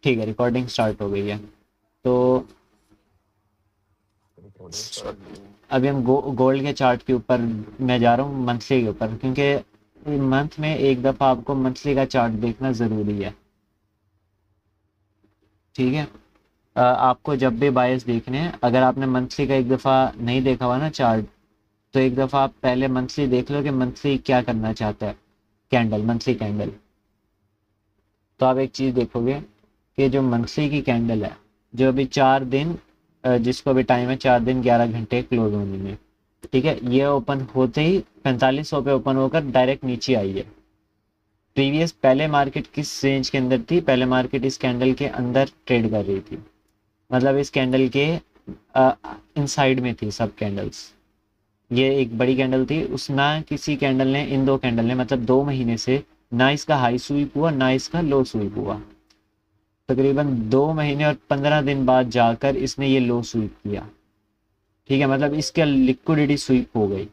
ठीक है, recording start हो गई है। तो अभी हम गोल्ड के चार्ट के ऊपर मैं जा रहा हूँ मंथली के ऊपर, क्योंकि मंथ में एक दफ़ा आपको मंथली का चार्ट देखना ज़रूरी है। ठीक है। आपको जब भी बायस देखने हैं, अगर आपने मंथली का एक दफ़ा नहीं देखा हुआ ना चार्ट, तो एक दफ़ा आप पहले मंथली देख लो कि मंथली क्या करना चाहता है। Candle, monthly candle. तो आप एक चीज़ देखोगे कि जो मंथली की कैंडल है, जो अभी 4 दिन, जिसको अभी टाइम है 4 दिन 11 घंटे क्लोज होने में। ठीक है, ये ओपन होते ही 4500 पे ओपन होकर डायरेक्ट नीचे आई है। प्रीवियस पहले मार्केट किस रेंज के अंदर थी? पहले मार्केट इस कैंडल के अंदर ट्रेड कर रही थी, मतलब इस कैंडल के इनसाइड में थी सब कैंडल्स। ये एक बड़ी कैंडल थी, उस ना किसी कैंडल ने, इन दो कैंडल ने, मतलब 2 महीने से ना इसका हाई स्वीप हुआ ना इसका लो स्वीप हुआ। तकरीबन 2 महीने और 15 दिन बाद जाकर इसने ये लो स्वीप किया। ठीक है, मतलब इसका लिक्विडिटी स्वीप हो गई।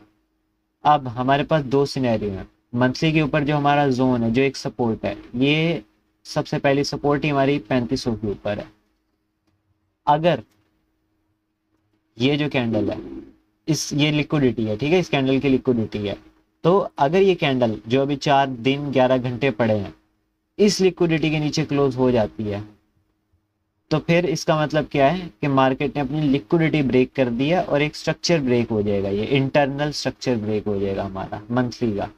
अब हमारे पास दो सिनेरियो हैं। मंथली के ऊपर जो हमारा जोन है, जो एक सपोर्ट है, ये सबसे पहली सपोर्ट ही हमारी 3500 के ऊपर है। अगर ये जो कैंडल है, इस ये लिक्विडिटी है, ठीक है, इस कैंडल की लिक्विडिटी है। तो अगर ये कैंडल जो अभी 4 दिन 11 घंटे पड़े हैं, इस लिक्विडिटी के नीचे क्लोज हो जाती है, तो फिर इसका मतलब क्या है कि मार्केट ने अपनी लिक्विडिटी ब्रेक कर दिया और एक स्ट्रक्चर ब्रेक हो जाएगा, ये इंटरनल स्ट्रक्चर ब्रेक हो जाएगा हमारा मंथली का।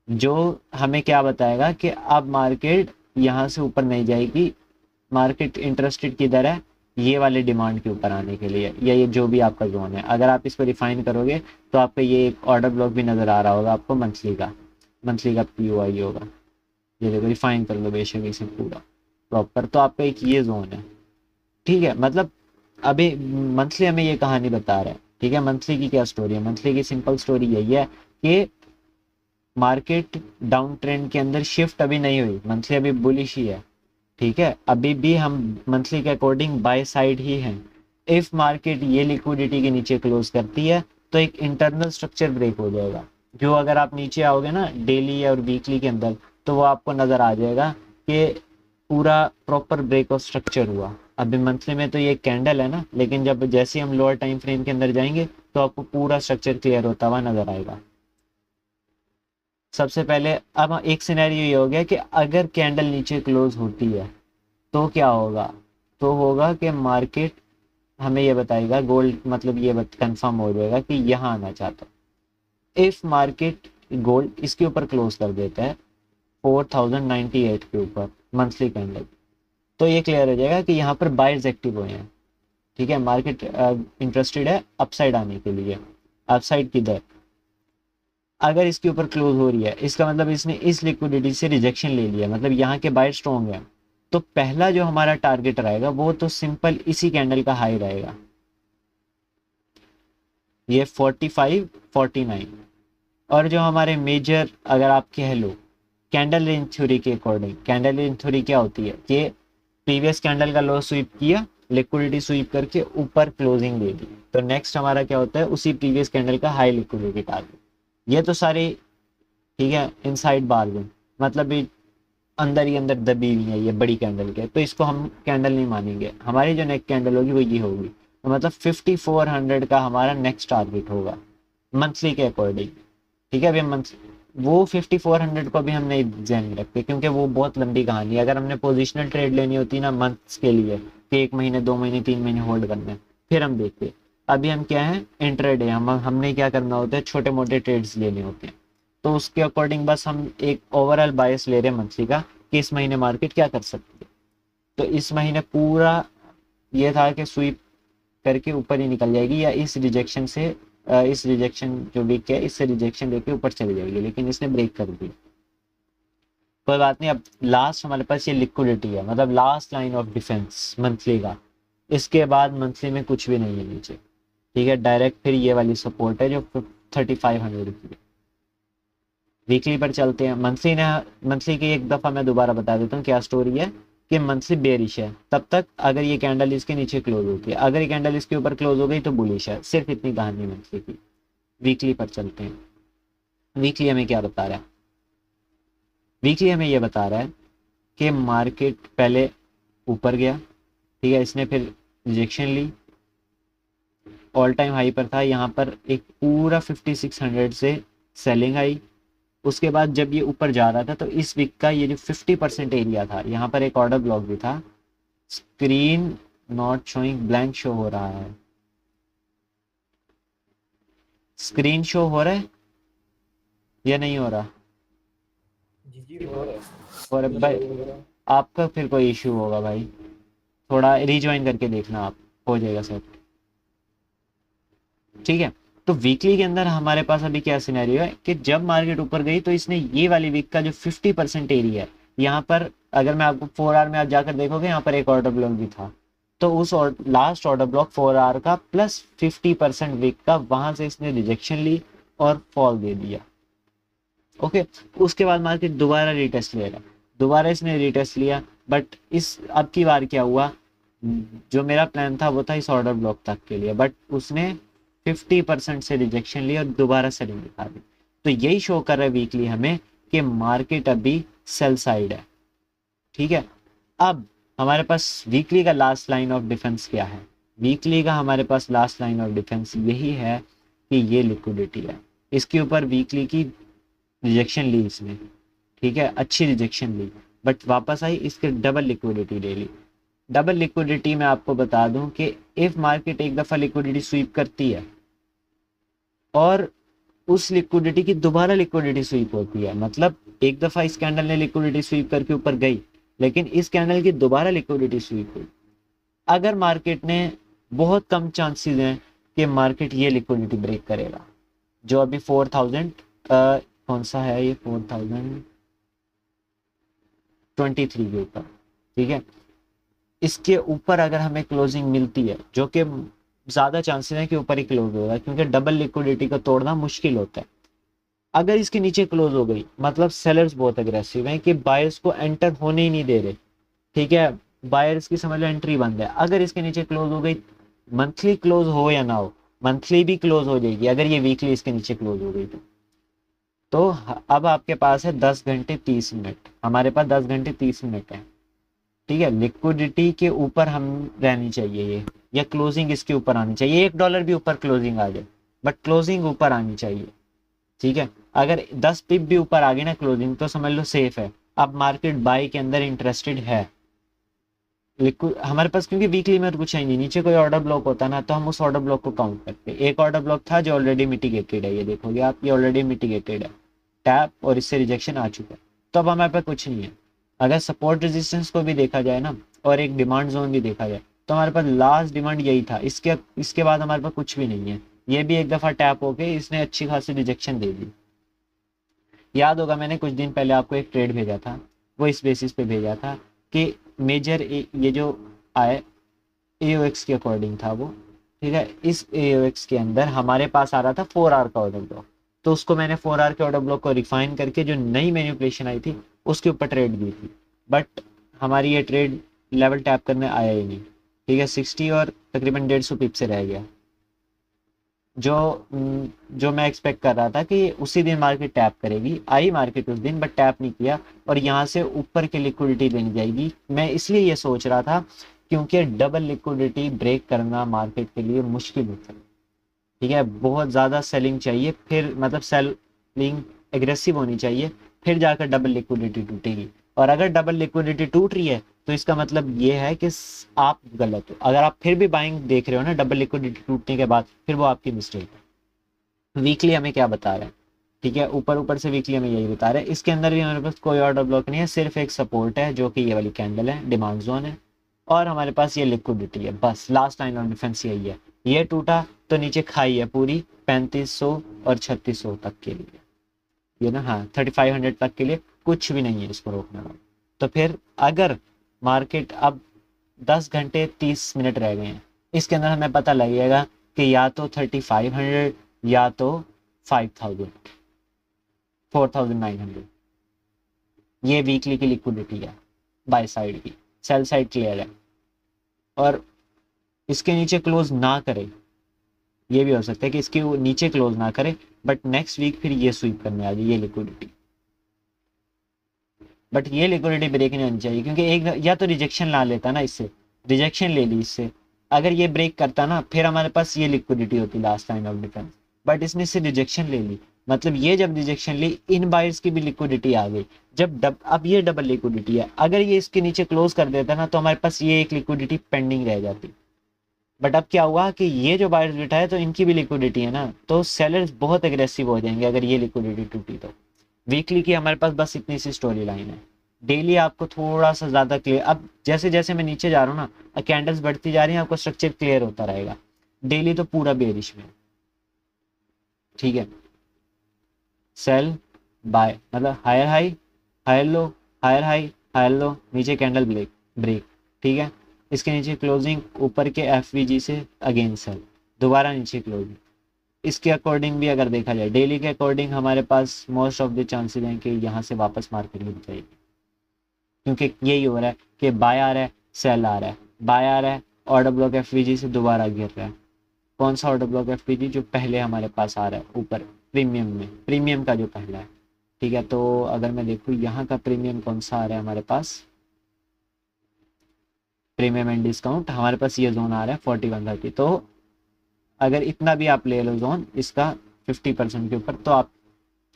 जो हमें क्या बताएगा कि अब मार्केट यहाँ से ऊपर नहीं जाएगी। मार्केट इंटरेस्टेड किधर है? ये वाले डिमांड के ऊपर आने के लिए, या ये जो भी आपका जोन है, अगर आप इसको रिफाइन करोगे तो आपको ये एक ऑर्डर ब्लॉक भी नजर आ रहा होगा आपको मंथली का पीओआई होगा। ये देखो, रिफाइन कर लो बेशक इसे पूरा प्रॉपर, तो आपका एक ये जोन है। ठीक है, मतलब अभी मंथली हमें ये कहानी बता रहा है। ठीक है, मंथली की क्या स्टोरी है? मंथली की सिंपल स्टोरी यही है कि मार्केट डाउन ट्रेंड के अंदर शिफ्ट अभी नहीं हुई, मंथली अभी बुलिश ही है। ठीक है, अभी भी हम मंथली के अकॉर्डिंग बाय साइड ही हैं। इफ मार्केट ये लिक्विडिटी के नीचे क्लोज करती है, तो एक इंटरनल स्ट्रक्चर ब्रेक हो जाएगा, जो अगर आप नीचे आओगे ना डेली और वीकली के अंदर, तो वो आपको नजर आ जाएगा कि पूरा प्रॉपर ब्रेक ऑफ स्ट्रक्चर हुआ। अभी मंथली में तो ये कैंडल है ना, लेकिन जब जैसे हम लोअर टाइम फ्रेम के अंदर जाएंगे, तो आपको पूरा स्ट्रक्चर क्लियर होता हुआ नजर आएगा। सबसे पहले अब एक सिनेरियो ये हो गया कि अगर कैंडल नीचे क्लोज होती है तो क्या होगा? तो होगा कि मार्केट हमें ये बताएगा, गोल्ड मतलब ये कंफर्म हो जाएगा कि यहाँ आना चाहता हूँ। इफ मार्केट गोल्ड इसके ऊपर क्लोज कर देता है 4098 के ऊपर मंथली कैंडल, तो ये क्लियर हो जाएगा कि यहाँ पर बायर्स एक्टिव हुए हैं। ठीक है, मार्केट इंटरेस्टेड है अपसाइड आने के लिए। अपसाइड किधर? अगर इसके ऊपर क्लोज हो रही है, इसका मतलब इसने इस लिक्विडिटी से रिजेक्शन ले लिया, मतलब यहाँ के बायर स्ट्रॉन्ग है। तो पहला जो हमारा टारगेट रहेगा वो तो सिंपल इसी कैंडल का हाई रहेगा, ये 4549। और जो हमारे मेजर, अगर आप कह लो कैंडल रेंज थ्योरी के अकॉर्डिंग, कैंडल रेंज थ्योरी क्या होती है कि प्रीवियस कैंडल का लो स्वीप किया, लिक्विडिटी स्वीप करके ऊपर क्लोजिंग दे दी, तो नेक्स्ट हमारा क्या होता है? उसी प्रीवियस कैंडल का हाई लिक्विडिटी टारगेट। ये तो सारी ठीक है इनसाइड बार्गेन, मतलब ये अंदर ही अंदर दबी हुई है ये बड़ी कैंडल के, तो इसको हम कैंडल नहीं मानेंगे। हमारी जो नेक्स्ट कैंडल होगी वो ये होगी, तो मतलब 5400 का हमारा नेक्स्ट टारगेट होगा मंथली के अकॉर्डिंग। ठीक है, अभी मंथ वो 5400 को भी हम नहीं ध्यान में रखते, क्योंकि वो बहुत लंबी कहानी है। अगर हमने पोजिशनल ट्रेड लेनी होती ना मंथ्स के लिए, कि 1 महीने 2 महीने 3 महीने होल्ड करना है, फिर हम देखते। अभी हम क्या है, इंट्राडे, हमने क्या करना होता है, छोटे मोटे ट्रेड्स लेने होते हैं। तो उसके अकॉर्डिंग बस हम एक ओवरऑल बायस ले रहे हैं मंथली का, कि इस महीने मार्केट क्या कर सकती है। तो इस महीने पूरा ये था कि स्वीप करके ऊपर ही निकल जाएगी, या इस रिजेक्शन से, इस रिजेक्शन जो वीक है इससे रिजेक्शन लेके ऊपर चली जाएगी, लेकिन इसने ब्रेक कर दी। कोई बात नहीं, अब लास्ट हमारे पास ये लिक्विडिटी है, मतलब last line of defence monthly का। इसके बाद मंथली में कुछ भी नहीं है नीचे। ठीक है, डायरेक्ट फिर ये वाली सपोर्ट है जो 3500 की है। वीकली पर चलते हैं। मंथली की एक दफा मैं दोबारा बता देता हूँ क्या स्टोरी है, कि मंथली बेरिश है तब तक अगर ये कैंडल इसके नीचे क्लोज होती है, अगर ये कैंडल इसके ऊपर क्लोज हो गई तो बुलिश है। सिर्फ इतनी कहानी मंथली की। वीकली पर चलते हैं। वीकली हमें क्या बता रहा है? वीकली हमें ये बता रहा है कि मार्केट पहले ऊपर गया, ठीक है, इसने फिर रिजेक्शन ली, ऑल टाइम हाई पर था, यहाँ पर एक पूरा 5600 से सेलिंग आई। उसके बाद जब ये ऊपर जा रहा था तो इस वीक का ये जो 50% एरिया था, यहाँ पर एक ऑर्डर ब्लॉक भी था। Screen not showing, blank show हो रहा है, स्क्रीन शो हो रहा है या नहीं हो रहा? जी जी हो रहा है। और मेरा भाई शो हो रहा है। आपका फिर कोई इशू होगा भाई, थोड़ा रिज्वाइन करके देखना आप, हो जाएगा सर। ठीक है, तो वीकली के अंदर हमारे पास अभी क्या सिनेरियो है कि जब मार्केट ऊपर गई तो इसने ये वाली वीक का जो 50% एरिया है, यहाँ पर अगर मैं आपको 4 आवर में आप जाकर देखोगे, यहाँ पर एक ऑर्डर ब्लॉक भी था। तो उस लास्ट ऑर्डर ब्लॉक 4 आवर का प्लस 50% वीक का, वहां से इसने रिजेक्शन ली और फॉल दे दिया। ओके, उसके बाद मार्केट दोबारा रिटेस्ट ले रहा है, दोबारा इसने रिटेस्ट लिया, बट इस अब की बार क्या हुआ, जो मेरा प्लान था वो था इस ऑर्डर ब्लॉक तक के लिए, बट उसने 50% से रिजेक्शन लिया और दोबारा सेलिंग दिखा दी। तो यही शो कर रहा है वीकली हमें कि मार्केट अभी सेल साइड है। ठीक है, अब हमारे पास वीकली का लास्ट लाइन ऑफ डिफेंस क्या है? वीकली का हमारे पास लास्ट लाइन ऑफ डिफेंस यही है कि ये लिक्विडिटी है, इसके ऊपर वीकली की रिजेक्शन ली इसने, ठीक है, अच्छी रिजेक्शन ली, बट वापस आई, इसके डबल लिक्विडिटी ले ली। डबल लिक्विडिटी में आपको बता दूं कि इफ मार्केट एक दफा लिक्विडिटी स्वीप करती है और उस लिक्विडिटी की दोबारा लिक्विडिटी स्वीप होती है, मतलब एक दफा इस कैंडल ने लिक्विडिटी स्वीप करके ऊपर गई, लेकिन इस कैंडल की दोबारा लिक्विडिटी स्वीप हुई, अगर मार्केट ने, बहुत कम चांसेस हैं कि मार्केट ये लिक्विडिटी ब्रेक करेगा, जो अभी 4000, कौन सा है ये, 4023 के ऊपर, ठीक है, इसके ऊपर अगर हमें क्लोजिंग मिलती है, जो कि ज्यादा चांसेस है कि ऊपर ही क्लोज होगा, क्योंकि डबल लिक्विडिटी को तोड़ना मुश्किल होता है। अगर इसके नीचे क्लोज हो गई, मतलब सेलर्स बहुत अग्रेसिव हैं कि बायर्स को एंटर होने ही नहीं दे रहे, ठीक है, बायर्स की समझ लो एंट्री बंद है, अगर इसके नीचे क्लोज हो गई, मंथली क्लोज हो या ना हो, मंथली भी क्लोज हो जाएगी अगर ये वीकली इसके नीचे क्लोज हो गई तो अब आपके पास है 10 घंटे 30 मिनट, हमारे पास 10 घंटे 30 मिनट है, ठीक है, लिक्विडिटी के ऊपर हम रहनी चाहिए ये, या क्लोजिंग इसके ऊपर आनी चाहिए, $1 भी ऊपर क्लोजिंग आ जाए, बट क्लोजिंग ऊपर आनी चाहिए, ठीक है। अगर 10 पिप भी ऊपर आ गई ना क्लोजिंग तो समझ लो सेफ है, अब मार्केट बाई के अंदर इंटरेस्टेड है। लिक्विड हमारे पास क्योंकि वीकली में कुछ है नहीं, नीचे कोई ऑर्डर ब्लॉक होता ना तो हम उस ऑर्डर ब्लॉक को काउंट करते, एक ऑर्डर ब्लॉक था जो ऑलरेडी मिटिगेटेड है, ये देखोगे आप, ये ऑलरेडी मिटिगेटेड है, टैप और इससे रिजेक्शन आ चुका है, तो अब हमारे पास कुछ नहीं है। अगर सपोर्ट रेजिस्टेंस को भी देखा जाए ना, और एक डिमांड जोन भी देखा जाए, तो हमारे पास लास्ट डिमांड यही था, इसके बाद हमारे पास कुछ भी नहीं है। ये भी एक दफा टैप होके इसने अच्छी खासी रिजेक्शन दे दी। याद होगा मैंने कुछ दिन पहले आपको एक ट्रेड भेजा था, वो इस बेसिस पे भेजा था कि मेजर ये जो आए एओएक्स के अकॉर्डिंग था वो, ठीक है, इस एओएक्स के अंदर हमारे पास आ रहा था 4 आवर का ऑर्डर ब्लॉक, तो उसको मैंने 4 आवर के ऑर्डर ब्लॉक को रिफाइन करके जो नई मैनिपुलेशन आई थी उसके ऊपर ट्रेड दी थी, बट हमारी ये ट्रेड लेवल टैप करने आया ही नहीं, ठीक है, 60 और तकरीबन 150 पिप से रह गया, जो जो मैं एक्सपेक्ट कर रहा था कि उसी दिन मार्केट टैप करेगी, आई मार्केट उस दिन बट टैप नहीं किया, और यहाँ से ऊपर की लिक्विडिटी लेनी जाएगी, मैं इसलिए ये सोच रहा था क्योंकि डबल लिक्विडिटी ब्रेक करना मार्केट के लिए मुश्किल होता है, ठीक है, बहुत ज़्यादा सेलिंग चाहिए, फिर मतलब सेलिंग एग्रेसिव होनी चाहिए, फिर जाकर डबल लिक्विडिटी टूटेगी, और अगर डबल लिक्विडिटी टूट रही है तो इसका मतलब ये है कि आप गलत हो, अगर आप फिर भी बाइंग देख रहे हो ना डबल लिक्विडिटी टूटने के बाद, फिर वो आपकी मिस्टेक है। वीकली हमें क्या बता रहा है, ठीक है, ऊपर ऊपर से वीकली हमें यही बता रहा है, इसके अंदर भी हमारे पास कोई ऑर्डर ब्लॉक नहीं है, सिर्फ एक सपोर्ट है जो कि ये वाली कैंडल है, डिमांड जोन है, और हमारे पास ये लिक्विडिटी है, बस लास्ट लाइन ऑफ डिफेंस यही है। ये टूटा तो नीचे खाई है पूरी 3500 और 3600 तक के लिए, ये ना, हाँ 3500 तक के लिए कुछ भी नहीं है इसको रोकने वाला। तो फिर अगर मार्केट अब 10 घंटे 30 मिनट रह गए हैं, इसके अंदर हमें पता लगेगा कि या तो 3500 या तो 5000 4900, ये वीकली की लिक्विडिटी है बाय साइड की, सेल साइड क्लियर है, और इसके नीचे क्लोज ना करे, ये भी हो सकता है कि इसके नीचे क्लोज ना करे, बट नेक्स्ट वीक फिर ये स्वीप करने आ जाए ये लिक्विडिटी। बट ये लिक्विडिटी ब्रेक नहीं होनी चाहिए, क्योंकि एक या तो रिजेक्शन ला लेता ना, इससे रिजेक्शन ले ली इससे, अगर ये ब्रेक करता ना फिर हमारे पास ये लिक्विडिटी होती last line of defence, but इसने इससे रिजेक्शन ले ली। मतलब ये जब रिजेक्शन ली, इन बायर्स की भी लिक्विडिटी आ गई, अब ये डबल लिक्विडिटी है, अगर ये इसके नीचे क्लोज कर देता ना तो हमारे पास ये एक लिक्विडिटी पेंडिंग रह जाती। बट अब क्या हुआ कि ये जो बायर्स बिठाए तो इनकी भी लिक्विडिटी है ना, तो सेलर्स बहुत एग्रेसिव हो जाएंगे अगर ये लिक्विडिटी टूटी तो। वीकली की हमारे पास बस इतनी सी स्टोरी लाइन है। डेली आपको थोड़ा सा ज्यादा क्लियर, अब जैसे जैसे मैं नीचे जा रहा हूँ ना, कैंडल्स बढ़ती जा रही हैं, आपको स्ट्रक्चर क्लियर होता रहेगा। डेली तो पूरा बेरिश में, ठीक है। सेल बाय मतलब higher high, higher low, higher high, higher low, नीचे कैंडल ब्रेक ब्रेक, ठीक है। इसके नीचे क्लोजिंग, ऊपर के एफवीजी से अगेन सेल, दोबारा नीचे क्लोजिंग। इसके अकॉर्डिंग भी अगर देखा जाए, डेली के अकॉर्डिंग हमारे पास मोस्ट ऑफ द चांसेस हैं कि यहाँ से वापस मार्केट गिर जाएगी, क्योंकि यही हो रहा है कि बाय आ रहा है, सेल आ रहा है, बाय आ रहा है, ऑर्डर ब्लॉक एफवीजी से दोबारा गिर रहा है। कौन सा ऑर्डर ब्लॉक एफवीजी? जो पहले हमारे पास आ रहा है ऊपर प्रीमियम में, प्रीमियम का जो पहला है, ठीक है। तो अगर मैं देखूँ यहाँ का प्रीमियम कौन सा आ रहा है हमारे पास, प्रीमियम एंड डिस्काउंट, हमारे पास ये जोन आ रहा है 4130। तो अगर इतना भी आप ले लो जोन इसका 50% के ऊपर, तो आप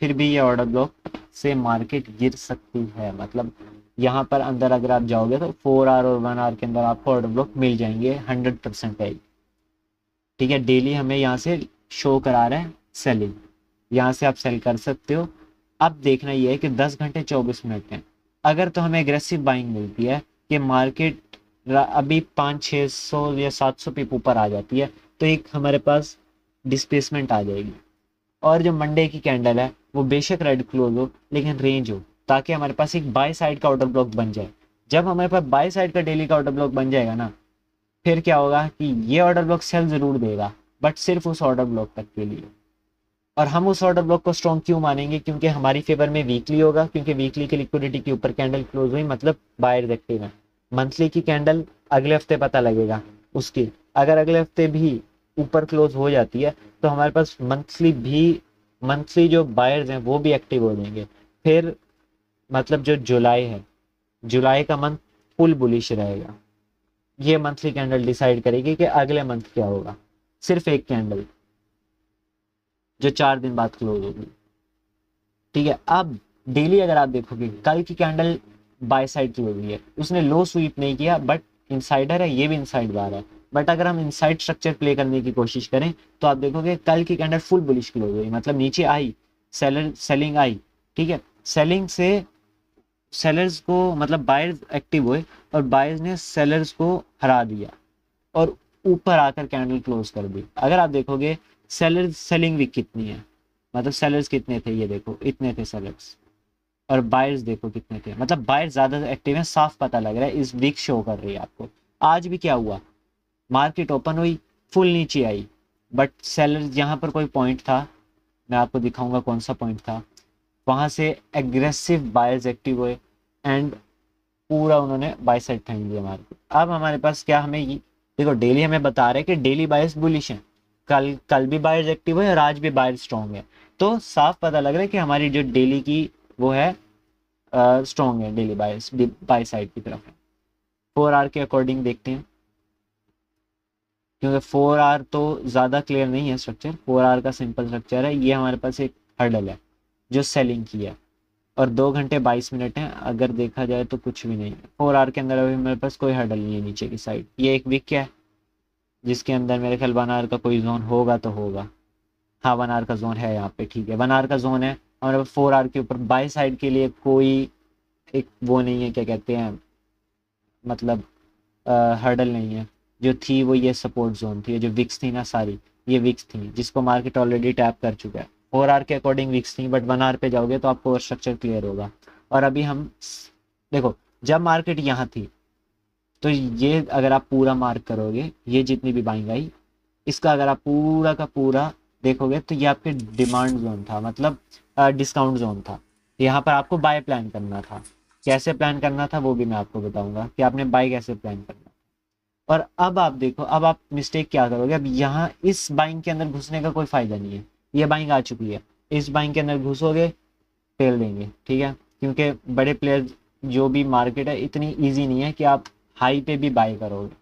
फिर भी ये ऑर्डर ब्लॉक से मार्केट गिर सकती है। मतलब यहाँ पर अंदर अगर आप जाओगे तो 4 आवर और 1 आवर के अंदर आपको ऑर्डर ब्लॉक मिल जाएंगे 100% है, ठीक है। डेली हमें यहाँ से शो करा रहा है सेलिंग, यहाँ से आप सेल कर सकते हो। अब देखना ये है कि 10 घंटे 24 मिनट में अगर तो हमें एग्रेसिव बाइंग मिलती है कि मार्केट अभी 500-600 या 700 पिप ऊपर आ जाती है, तो एक हमारे पास डिस्प्लेसमेंट आ जाएगी। और जो मंडे की कैंडल है वो बेशक रेड क्लोज हो लेकिन रेंज हो, ताकि हमारे पास एक बाय साइड का ऑर्डर ब्लॉक बन जाए। जब हमारे पास बाय साइड का डेली का ऑर्डर ब्लॉक बन जाएगा ना, फिर क्या होगा कि ये ऑर्डर ब्लॉक सेल जरूर देगा, बट सिर्फ उस ऑर्डर ब्लॉक तक के लिए। और हम उस ऑर्डर ब्लॉक को स्ट्रॉन्ग क्यों मानेंगे? क्योंकि हमारी फेवर में वीकली होगा, क्योंकि वीकली की लिक्विडिटी के ऊपर कैंडल क्लोज हुई मतलब बायर एक्टिव है। मंथली की कैंडल अगले हफ्ते पता लगेगा उसकी, अगर अगले हफ्ते भी ऊपर क्लोज हो जाती है तो हमारे पास मंथली जो बायर्स हैं वो भी एक्टिव हो जाएंगे। फिर मतलब जो जुलाई है, जुलाई का मंथ फुल बुलिश रहेगा। ये मंथली कैंडल डिसाइड करेगी कि अगले मंथ क्या होगा। सिर्फ एक कैंडल जो 4 दिन बाद क्लोज होगी, ठीक है। अब डेली अगर आप देखोगे, कल की कैंडल बाय साइड की हुई है, उसने लो स्वीप नहीं किया, बट इनसाइडर है, ये भी इनसाइड बार है। बट अगर हम इनसाइड स्ट्रक्चर प्ले करने की कोशिश करें तो आप देखोगे कल की कैंडल फुल बुलिश क्लोज हुई, मतलब नीचे आई, सेलिंग आई, ठीक है। सेलिंग से सेलर्स को मतलब बायर्स एक्टिव हुए और बायर्स ने सेलर्स को हरा दिया और ऊपर आकर कैंडल क्लोज कर दी। अगर आप देखोगे सेलर्स सेलिंग भी कितनी है, मतलब सेलर्स कितने थे, ये देखो इतने थे सेलर्स, और बायर्स देखो कितने थे, मतलब बायर्स ज्यादा एक्टिव है, साफ पता लग रहा है, इस वीक शो कर रही है आपको। आज भी क्या हुआ, मार्केट ओपन हुई, फुल नीचे आई, बट सेलर्स यहाँ पर कोई पॉइंट था, मैं आपको दिखाऊंगा कौन सा पॉइंट था, वहां से एग्रेसिव बायर्स एक्टिव हुए एंड पूरा उन्होंने बाय साइड फेंक दिया मार्केट। अब हमारे पास क्या, हमें देखो डेली हमें बता रहे हैं कि डेली बायर्स बुलिश हैं, कल कल भी बायर्स एक्टिव है और आज भी बायर्स स्ट्रॉन्ग है। तो साफ पता लग रहा है कि हमारी जो डेली की वो है स्ट्रॉन्ग है, डेली बायर्स बाय साइड की तरफ है। 4 आवर के अकॉर्डिंग देखते हैं, क्योंकि 4 आवर तो ज़्यादा क्लियर नहीं है स्ट्रक्चर, 4 आवर का सिंपल स्ट्रक्चर है। ये हमारे पास एक हर्डल है जो सेलिंग की है, और 2 घंटे 22 मिनट है, अगर देखा जाए तो कुछ भी नहीं है 4 आवर के अंदर। अभी मेरे पास कोई हर्डल नहीं है नीचे की साइड। ये एक वीक है जिसके अंदर मेरे ख्याल 1 आवर का कोई जोन होगा तो होगा, हाँ 1 आवर का जोन है यहाँ पे, ठीक है 1 आवर का जोन है हमारे पास। 4 आवर के ऊपर बाय साइड के लिए कोई एक वो नहीं है, क्या कहते हैं, मतलब हर्डल नहीं है। जो थी वो ये सपोर्ट जोन थी, जो विक्स थी ना सारी, ये विक्स थी जिसको मार्केट ऑलरेडी टैप कर चुका है। 4 आवर के अकॉर्डिंग विक्स थी, बट 1 आवर पे जाओगे तो आपको स्ट्रक्चर क्लियर होगा। और अभी हम देखो, जब मार्केट यहाँ थी तो ये अगर आप पूरा मार्क करोगे, ये जितनी भी बाइंग आई, इसका अगर आप पूरा का पूरा देखोगे तो ये आपके डिमांड जोन था, मतलब डिस्काउंट जोन था। यहाँ पर आपको बाय प्लान करना था। कैसे प्लान करना था वो भी मैं आपको बताऊंगा कि आपने बाय कैसे प्लान करना। और अब आप देखो, अब आप मिस्टेक क्या करोगे, अब यहाँ इस बाइंग के अंदर घुसने का कोई फायदा नहीं है, ये बाइंग आ चुकी है, इस बाइंग के अंदर घुसोगे फेल देंगे, ठीक है। क्योंकि बड़े प्लेयर्स जो भी मार्केट है इतनी ईजी नहीं है कि आप हाई पे भी बाय करोगे।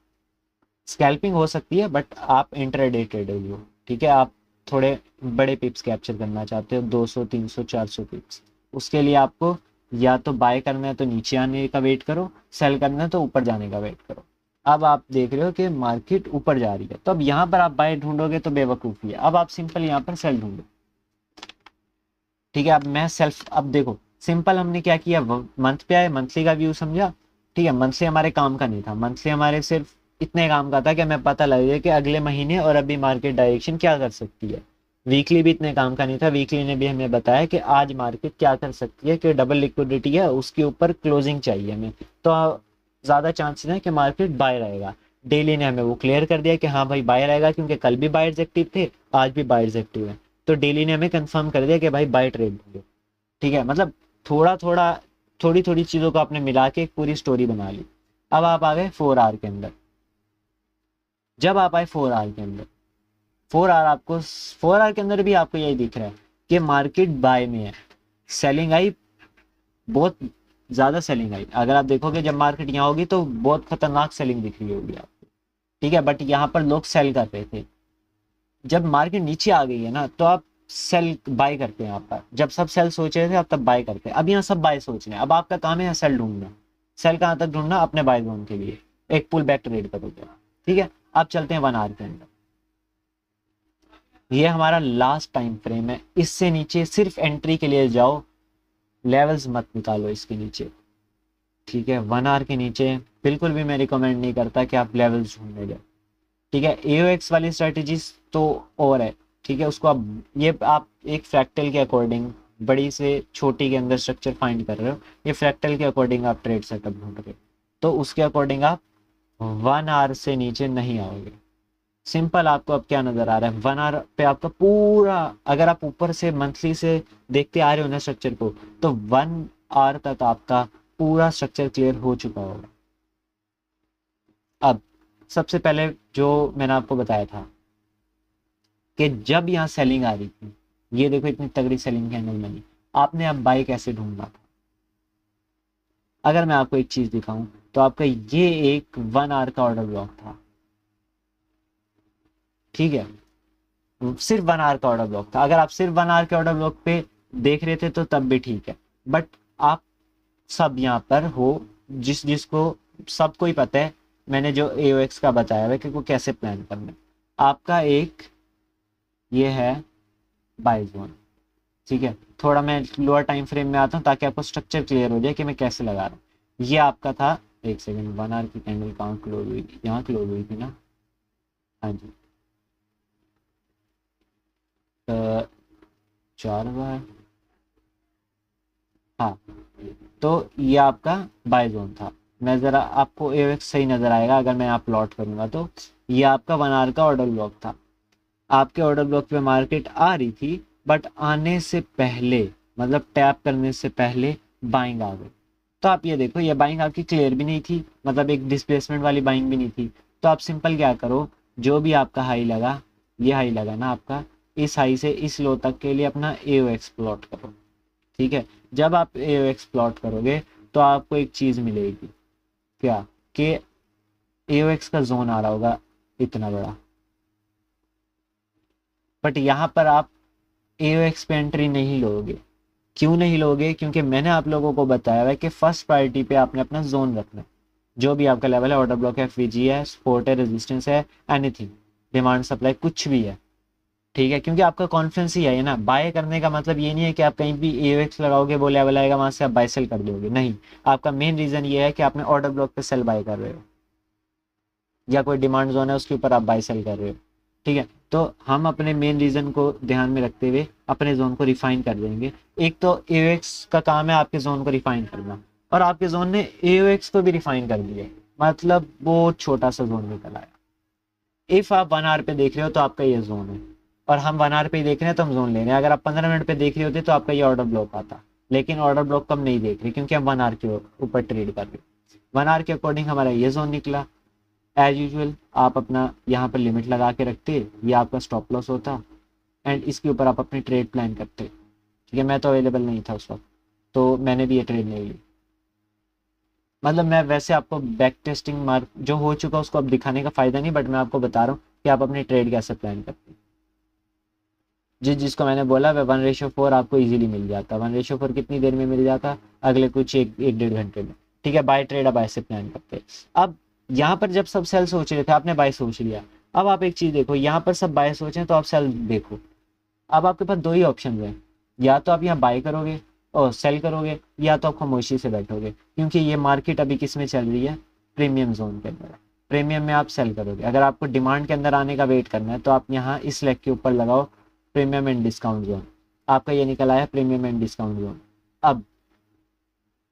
स्कैल्पिंग हो सकती है बट आप इंट्राडे ट्रेडर हो, ठीक है। आप थोड़े बड़े पिप्स कैप्चर करना चाहते हो, 200 300 400 पिप्स, उसके लिए आपको या तो बाय करना है तो नीचे आने का वेट करो, सेल करना है तो ऊपर जाने का वेट करो। अब आप देख रहे हो कि मार्केट ऊपर जा रही है, तो अब यहाँ पर आप बाय ढूंढोगे तो बेवकूफ़ी है। अब आप सिंपल यहाँ पर सेल ढूंढो, ठीक है। अब मैं सेल्फ, अब देखो सिंपल हमने क्या किया, मंथ पे आए, मंथली का व्यू समझा, ठीक है। मंथली हमारे काम का नहीं था, मंथली हमारे सिर्फ इतने काम का था कि हमें पता लग जाए कि अगले महीने और अभी मार्केट डायरेक्शन क्या कर सकती है। वीकली भी इतने काम का नहीं था, वीकली ने भी हमें बताया कि आज मार्केट क्या कर सकती है, कि डबल लिक्विडिटी है, उसके ऊपर क्लोजिंग चाहिए हमें, तो ज़्यादा चांसेस है कि मार्केट बाय रहेगा। डेली ने हमें वो क्लियर कर दिया कि हाँ भाई बाय रहेगा, क्योंकि कल भी बायर्स एक्टिव थे, आज भी बायर्स एक्टिव है। तो डेली ने हमें कंफर्म कर दिया कि भाई बाय ट्रेड होंगे, ठीक है। मतलब थोड़ा थोड़ा, थोड़ी थोड़ी चीज़ों को आपने मिला के एक पूरी स्टोरी बना ली। अब आप आ गए 4 आवर के अंदर। जब आप आए 4 आवर के अंदर, 4 आवर आपको, 4 आवर के अंदर भी आपको यही दिख रहा है कि मार्केट बाय में है। सेलिंग आई, बहुत ज़्यादा सेलिंग आई। अगर आप देखोगे जब मार्केट यहाँ होगी तो बहुत खतरनाक सेलिंग दिख रही होगी आपको, ठीक है। बट यहाँ पर लोग सेल कर रहे थे। जब मार्केट नीचे आ गई है ना, तो आप सेल बाय करते हैं। यहाँ पर जब सब सेल सोच रहे थे आप तब बाय करते हैं। अब यहाँ सब बाय सोच रहे हैं, अब आपका काम है सेल ढूंढना। सेल कहाँ तक ढूंढना, अपने बाय जोन के लिए एक पुल बैक ट्रेड करोगे, ठीक है। अब चलते हैं 1 आवर के अंदर। ये हमारा लास्ट टाइम फ्रेम है, इससे नीचे सिर्फ एंट्री के लिए जाओ, लेवल्स मत निकालो इसके नीचे, ठीक है। 1 आवर के नीचे बिल्कुल भी मैं रिकमेंड नहीं करता कि आप लेवल्स ढूंढने जाए, ठीक है। एओएक्स वाली स्ट्रेटेजीज तो और है, ठीक है। उसको आप, ये आप एक फ्रैक्टल के अकॉर्डिंग बड़ी से छोटी के अंदर स्ट्रक्चर फाइंड कर रहे हो, ये फ्रैक्टल के अकॉर्डिंग आप ट्रेड सेटअप ढूंढ रहे हो, तो उसके अकॉर्डिंग आप 1 आवर से नीचे नहीं आओगे। सिंपल आपको अब क्या नजर आ रहा है, 1 आवर पे आपका पूरा, अगर आप ऊपर से मंथली से देखते आ रहे हो ना स्ट्रक्चर को, तो 1 आवर तक आपका पूरा स्ट्रक्चर क्लियर हो चुका होगा। अब सबसे पहले जो मैंने आपको बताया था कि जब यहाँ सेलिंग आ रही थी, ये देखो इतनी तगड़ी सेलिंग कैंडल बनी, आपने अब बाई कैसे ढूंढना था। अगर मैं आपको एक चीज दिखाऊं तो आपका ये एक 1 आवर का ऑर्डर ब्लॉक था, ठीक है। सिर्फ 1 आवर का ऑर्डर ब्लॉक था। अगर आप सिर्फ 1 आवर के ऑर्डर ब्लॉक पे देख रहे थे तो तब भी ठीक है, बट आप सब यहाँ पर हो, जिसको सबको ही पता है मैंने जो एओएक्स का बताया है कि को कैसे प्लान करना है। आपका एक ये है बाय जोन, ठीक है। थोड़ा मैं लोअर टाइम फ्रेम में आता हूँ ताकि आपको स्ट्रक्चर क्लियर हो जाए कि मैं कैसे लगा रहा हूँ। ये आपका था, एक सेकंड, 1 आवर की कैंडल कहाँ क्लोज हुई थी, यहाँ क्लोज हुई थी ना, हाँ जी। 4 बार, हाँ। तो ये आपका बाय जोन था। मैं ज़रा आपको एओएक्स सही नज़र आएगा अगर मैं यहाँ प्लॉट करूँगा, तो ये आपका 1 आवर का ऑर्डर ब्लॉक था। आपके ऑर्डर ब्लॉक पे मार्केट आ रही थी, बट आने से पहले, मतलब टैप करने से पहले बाइंग आ गई। तो आप ये देखो, ये बाइंग आपकी क्लियर भी नहीं थी, मतलब एक डिस्प्लेसमेंट वाली बाइंग भी नहीं थी। तो आप सिंपल क्या करो, जो भी आपका हाई लगा, ये हाई लगा ना आपका, इस हाई से इस लो तक के लिए अपना एओएक्स प्लॉट करो, ठीक है। जब आप एओएक्स प्लॉट करोगे तो आपको एक चीज़ मिलेगी, क्या, कि एओएक्स का जोन आ रहा होगा इतना बड़ा, बट यहाँ पर आप एओएक्स पे एंट्री नहीं लोगे। क्यों नहीं लोगे, क्योंकि मैंने आप लोगों को बताया है कि फर्स्ट प्रायोरिटी पे आपने अपना जोन रखना है। जो भी आपका लेवल है, ऑर्डर ब्लॉक है, एफवीजी है, सपोर्ट है, रेजिस्टेंस है, एनीथिंग, डिमांड सप्लाई कुछ भी है, ठीक है। क्योंकि आपका कॉन्फिडेंस ही है ना, बाय करने का मतलब ये नहीं है कि आप कहीं भी एओएक्स लगाओगे, वो लेवल आएगा वहां से आप बाय सेल कर दोगे, नहीं। आपका मेन रीजन ये है कि आपने ऑर्डर ब्लॉक पे सेल बाय कर रहे हो, या कोई डिमांड जोन है उसके ऊपर आप बाय सेल कर रहे हो, ठीक है। तो हम अपने मेन रीजन को ध्यान में रखते हुए अपने जोन को रिफाइन कर देंगे। एक तो एओएक्स का काम है आपके जोन को रिफाइन करना, और आपके जोन ने एओएक्स को भी रिफाइन कर दिया, मतलब वो छोटा सा जोन निकल आया। इफ आप 1 आवर पे देख रहे हो तो आपका ये जोन है, और हम 1 आवर पे ही देख रहे हैं तो हम जोन ले रहे हैं। अगर आप 15 मिनट पे देख रहे होते तो आपका ये ऑर्डर ब्लॉक आता, लेकिन ऑर्डर ब्लॉक कम नहीं देख रहे क्योंकि हम 1 आवर के ऊपर ट्रेड कर रहे हैं। 1 आवर के अकॉर्डिंग हमारा ये जोन निकला। एज यूजल आप अपना यहाँ पर लिमिट लगा के रखते, ये आपका स्टॉप लॉस होता, एंड इसके ऊपर आप अपनी ट्रेड प्लान करते, ठीक है। मैं तो अवेलेबल नहीं था उस वक्त, तो मैंने भी ये ट्रेड नहीं ली। मतलब मैं वैसे आपको बैक टेस्टिंग मार्क जो हो चुका उसको अब दिखाने का फायदा नहीं, बट मैं आपको बता रहा हूँ कि आप अपनी ट्रेड कैसे प्लान करते हैं। जिसको मैंने बोला वह 1:4 आपको इजीली मिल जाता। 1:4 कितनी देर में मिल जाता? अगले कुछ एक डेढ़ घंटे में। ठीक है, बाय ट्रेड अब ऐसे प्लान करते हैं। अब यहाँ पर जब सब सेल सोच रहे थे, आपने बाय सोच लिया। अब आप एक चीज देखो, यहाँ पर सब बाय सोचे तो आप सेल देखो। अब आपके पास दो ही ऑप्शन है, या तो आप यहाँ बाय करोगे और सेल करोगे, या तो आप खामोशी से बैठोगे, क्योंकि ये मार्केट अभी किस में चल रही है? प्रीमियम जोन के अंदर। प्रीमियम में आप सेल करोगे। अगर आपको डिमांड के अंदर आने का वेट करना है तो आप यहाँ इस लेग के ऊपर लगाओ प्रीमियम एंड डिस्काउंट जोन। आपका ये निकल आया प्रीमियम एंड डिस्काउंट जोन। अब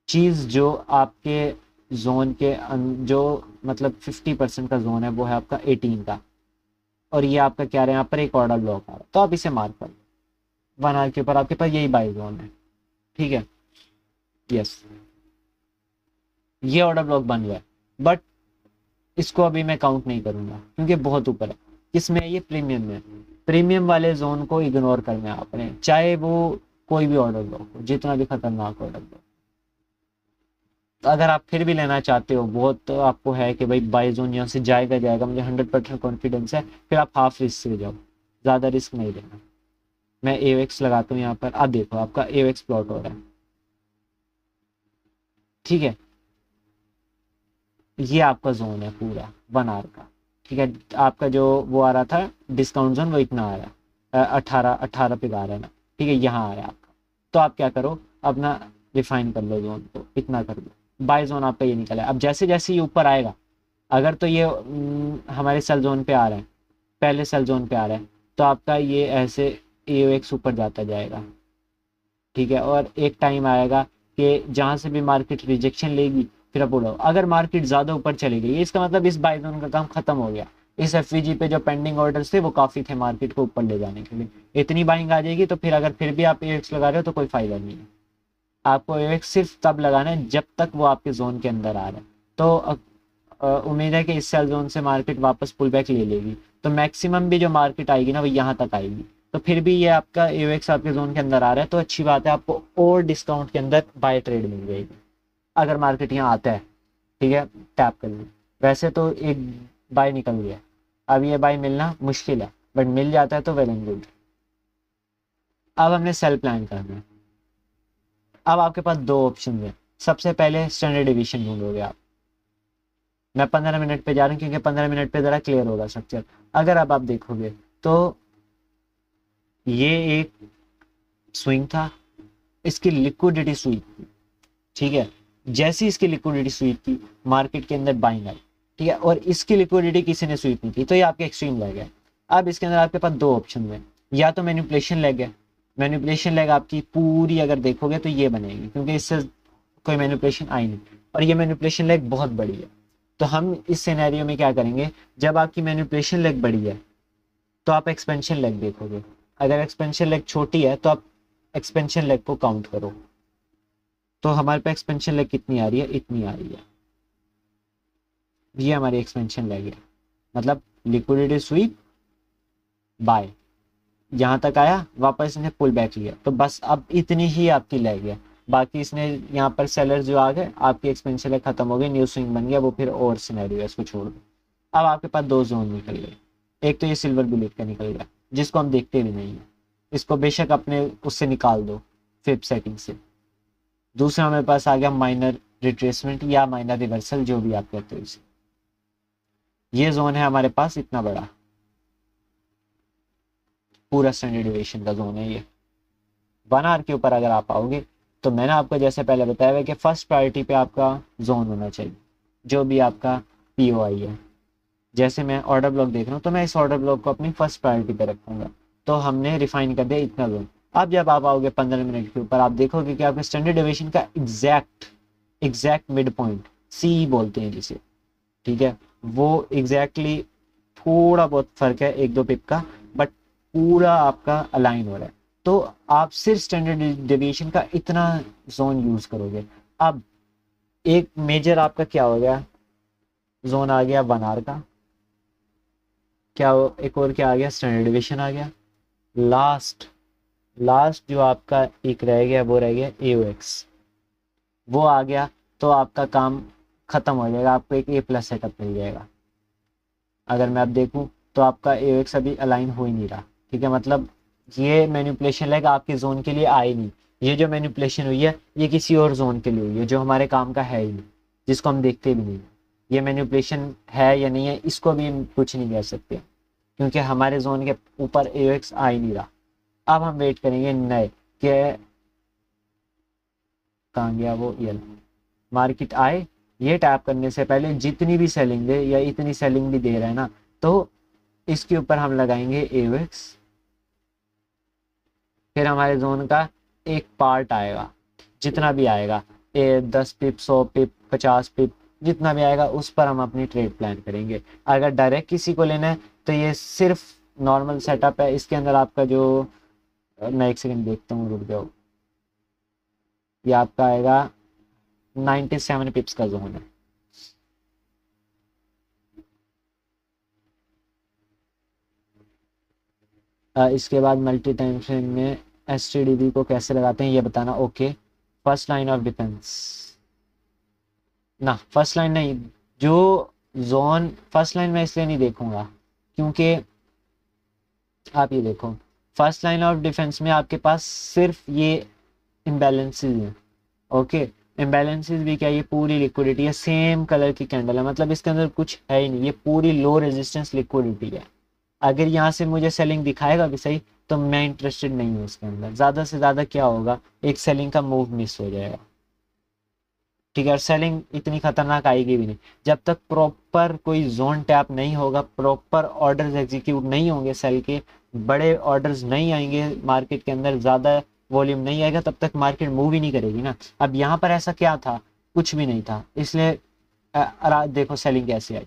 चीज जो आपके जोन के जो मतलब 50% का जोन है वो है आपका 18 का, और ये आपका क्या है, यहाँ पर एक ऑर्डर ब्लॉक आ रहा है, तो आप इसे मार्क करो। 1 आवर के ऊपर आपके पास यही बाई जोन है। ठीक है, यस, ये ऑर्डर ब्लॉक बन गया, बट इसको अभी मैं काउंट नहीं करूंगा क्योंकि बहुत ऊपर है। किसमें है? ये प्रीमियम में। प्रीमियम वाले जोन को इग्नोर करना है आपने, चाहे वो कोई भी ऑर्डर ब्लॉक हो, जितना भी खतरनाक ऑर्डर ब्लॉक। अगर आप फिर भी लेना चाहते हो बहुत, तो आपको है कि भाई बाई जोन यहाँ से जाएगा जाएगा, मुझे 100% कॉन्फिडेंस है, फिर आप हाफ रिस्क से जाओ, ज़्यादा रिस्क नहीं लेना। मैं एवेक्स लगाता हूँ यहाँ पर। अब देखो आपका एवेक्स प्लॉट हो रहा है। ठीक है, ये आपका जोन है पूरा 1 आवर का। ठीक है, आपका जो वो आ रहा था डिस्काउंट जोन वो इतना आ रहा है, 18 पे आ रहा है ना। ठीक है, यहाँ आ रहा है आपका। तो आप क्या करो, अपना रिफाइन कर लो जोन को, इतना कर लो। बाय जोन आपका ये निकला है। अब जैसे जैसे ये ऊपर आएगा, अगर तो ये हमारे सेल जोन पे आ रहा है, पहले सेल जोन पे आ रहा है, तो आपका ये ऐसे AOX ऊपर जाता जाएगा। ठीक है, और एक टाइम आएगा कि जहां से भी मार्केट रिजेक्शन लेगी फिर आप उड़ाओ। अगर मार्केट ज्यादा ऊपर चली गई, इसका मतलब इस बाय जोन का काम खत्म हो गया। इस FVG पे जो पेंडिंग ऑर्डर्स थे वो काफी थे मार्केट को ऊपर ले जाने के लिए। इतनी बाइंग आ जाएगी तो फिर अगर फिर भी आप AX लगा रहे हो तो कोई फायदा नहीं है। आपको AX सिर्फ तब लगाना है जब तक वो आपके जोन के अंदर आ रहा है। तो उम्मीद है कि इस सेल जोन से मार्केट वापस पुल बैक ले लेगी, तो मैक्सिमम भी जो मार्केट आएगी ना वो यहाँ तक आएगी। तो फिर भी ये आपका AOX आपके जोन के अंदर आ रहा है तो अच्छी बात है, आपको और डिस्काउंट के अंदर बाय ट्रेड मिल जाएगी अगर मार्केट यहाँ आता है। ठीक है, टैप कर लो। वैसे तो एक बाय निकल गया, अब ये बाय मिलना मुश्किल है, बट मिल जाता है तो वेल एंड गुड। अब हमने सेल प्लान करना है। अब आपके पास दो ऑप्शन है। सबसे पहले स्टैंडर्ड डिवीजन ढूंढोगे आप। मैं 15 मिनट पे जा रहा हूँ क्योंकि 15 मिनट पे जरा क्लियर होगा स्ट्रक्चर। अगर अब आप देखोगे तो ये एक स्विंग था, इसकी लिक्विडिटी स्वीप थी। ठीक है, जैसी इसकी लिक्विडिटी स्वीप थी मार्केट के अंदर बाइंग आई। ठीक है, और इसकी लिक्विडिटी किसी ने स्वीप नहीं की, तो ये आपके एक्सट्रीम लेग है। अब इसके अंदर आपके पास दो ऑप्शन है, या तो मैनिपुलेशन लेग है। मैनिपुलेशन लेग आपकी पूरी अगर देखोगे तो ये बनेगी, क्योंकि इससे कोई मैनिपुलेशन आई नहीं, और ये मैनिपुलेशन लेग बहुत बड़ी है। तो हम इस सिनेरियो में क्या करेंगे, जब आपकी मैनिपुलेशन लेग बड़ी है तो आप एक्सपेंशन लेग देखोगे। अगर एक्सपेंशन लेग छोटी है तो आप एक्सपेंशन लेग को काउंट करो। तो हमारे पे एक्सपेंशन लेग कितनी आ रही है? इतनी आ रही है। ये हमारी एक्सपेंशन लेग है, मतलब लिक्विडिटी स्वीप बाय, यहाँ तक आया, वापस इसने पुल बैक लिया, तो बस अब इतनी ही आपकी लेग है। बाकी इसने यहाँ पर सेलर जो आ गए, आपकी एक्सपेंशन लेग खत्म हो गई, न्यू स्विंग बन गया, वो फिर और सिनेरियो है, इसको छोड़ दो। अब आपके पास दो जोन निकल गए। एक तो ये सिल्वर बुलेट का निकल गया, जिसको हम देखते भी नहीं है, इसको बेशक अपने उससे निकाल दो फिफ्थ सेटिंग से। दूसरा हमारे पास आ गया माइनर रिट्रेसमेंट या माइनर रिवर्सल, जो भी आप कहते हो इसे। ये जोन है हमारे पास इतना बड़ा, पूरा स्टैंडर्ड डिविएशन का जोन है ये। 1 आवर के ऊपर अगर आप आओगे तो मैंने आपको जैसे पहले बताया है कि फर्स्ट प्रायोरिटी पे आपका जोन होना चाहिए, जो भी आपका POI है। जैसे मैं ऑर्डर ब्लॉक देख रहा हूँ तो मैं इस ऑर्डर ब्लॉक को अपनी फर्स्ट प्रायोरिटी पे रखूंगा। तो हमने रिफाइन कर दिया इतना जोन। अब जब आप आओगे 15 मिनट के ऊपर, आप देखोगे कि आपके स्टैंडर्ड डिविएशन का एग्जैक्ट मिड पॉइंट, CE बोलते हैं जिसे, ठीक है, वो एग्जैक्टली थोड़ा बहुत फर्क है एक दो पिप का, बट पूरा आपका अलाइन हो रहा है। तो आप सिर्फ स्टैंडर्ड डेविएशन का इतना जोन यूज करोगे। अब एक मेजर आपका क्या हो गया, जोन आ गया 1 आवर का। एक और क्या आ गया, स्टैंडर्ड डेविएशन आ गया। लास्ट लास्ट जो आपका एक रह गया वो रह गया AOX, वो आ गया। तो आपका काम ख़त्म हो जाएगा, आपको एक A+ सेटअप मिल जाएगा। अगर मैं अब देखूँ तो आपका AOX अभी अलाइन हो ही नहीं रहा, ठीक है, मतलब ये मैनिपुलेशन लेग आपके जोन के लिए आए नहीं। ये जो मैनिपुलेशन हुई है ये किसी और जोन के लिए हुई है जो हमारे काम का है ही नहीं, जिसको हम देखते भी नहीं। ये मैनिपुलेशन है या नहीं है इसको भी हम कुछ नहीं कह सकते, क्योंकि हमारे जोन के ऊपर AOX आ ही नहीं रहा। अब हम वेट करेंगे नए के, कहाँ गया वो यल मार्केट आए। ये टैप करने से पहले जितनी भी सेलिंग दे या इतनी सेलिंग भी दे रहा है ना, तो इसके ऊपर हम लगाएंगे AOX। फिर हमारे जोन का एक पार्ट आएगा, जितना भी आएगा 10 पिप 100 पिप 50 पिप जितना भी आएगा उस पर हम अपनी ट्रेड प्लान करेंगे। अगर डायरेक्ट किसी को लेना है तो ये सिर्फ नॉर्मल सेटअप है। इसके अंदर आपका जो, मैं एक सेकंड देखता हूँ, रुक जाओ, ये आपका आएगा 97 पिप्स का जोन है। इसके बाद मल्टी टाइम फ्रेम में STDB को कैसे लगाते हैं ये बताना। Okay, first line of defence ना, फर्स्ट लाइन नहीं, जो जोन फर्स्ट लाइन में इसलिए नहीं देखूंगा क्योंकि आप ये देखो, फर्स्ट लाइन ऑफ डिफेंस में आपके पास सिर्फ ये इम्बैलेंसेस हैं। ओके, इम्बैलेंसेस भी क्या, ये पूरी लिक्विडिटी है, सेम कलर की कैंडल है, मतलब इसके अंदर कुछ है ही नहीं, ये पूरी लो रेजिस्टेंस लिक्विडिटी है। अगर यहाँ से मुझे सेलिंग दिखाएगा भी सही तो मैं इंटरेस्टेड नहीं हूँ उसके अंदर। ज़्यादा से ज़्यादा क्या होगा, एक सेलिंग का मूव मिस हो जाएगा, ठीक है, और सेलिंग इतनी खतरनाक आएगी भी नहीं जब तक प्रॉपर कोई जोन टैप नहीं होगा, प्रॉपर ऑर्डर्स एग्जीक्यूट नहीं होंगे, सेल के बड़े ऑर्डर्स नहीं आएंगे, मार्केट के अंदर ज़्यादा वॉल्यूम नहीं आएगा, तब तक मार्केट मूव ही नहीं करेगी ना। अब यहाँ पर ऐसा क्या था, कुछ भी नहीं था, इसलिए देखो सेलिंग कैसे आई।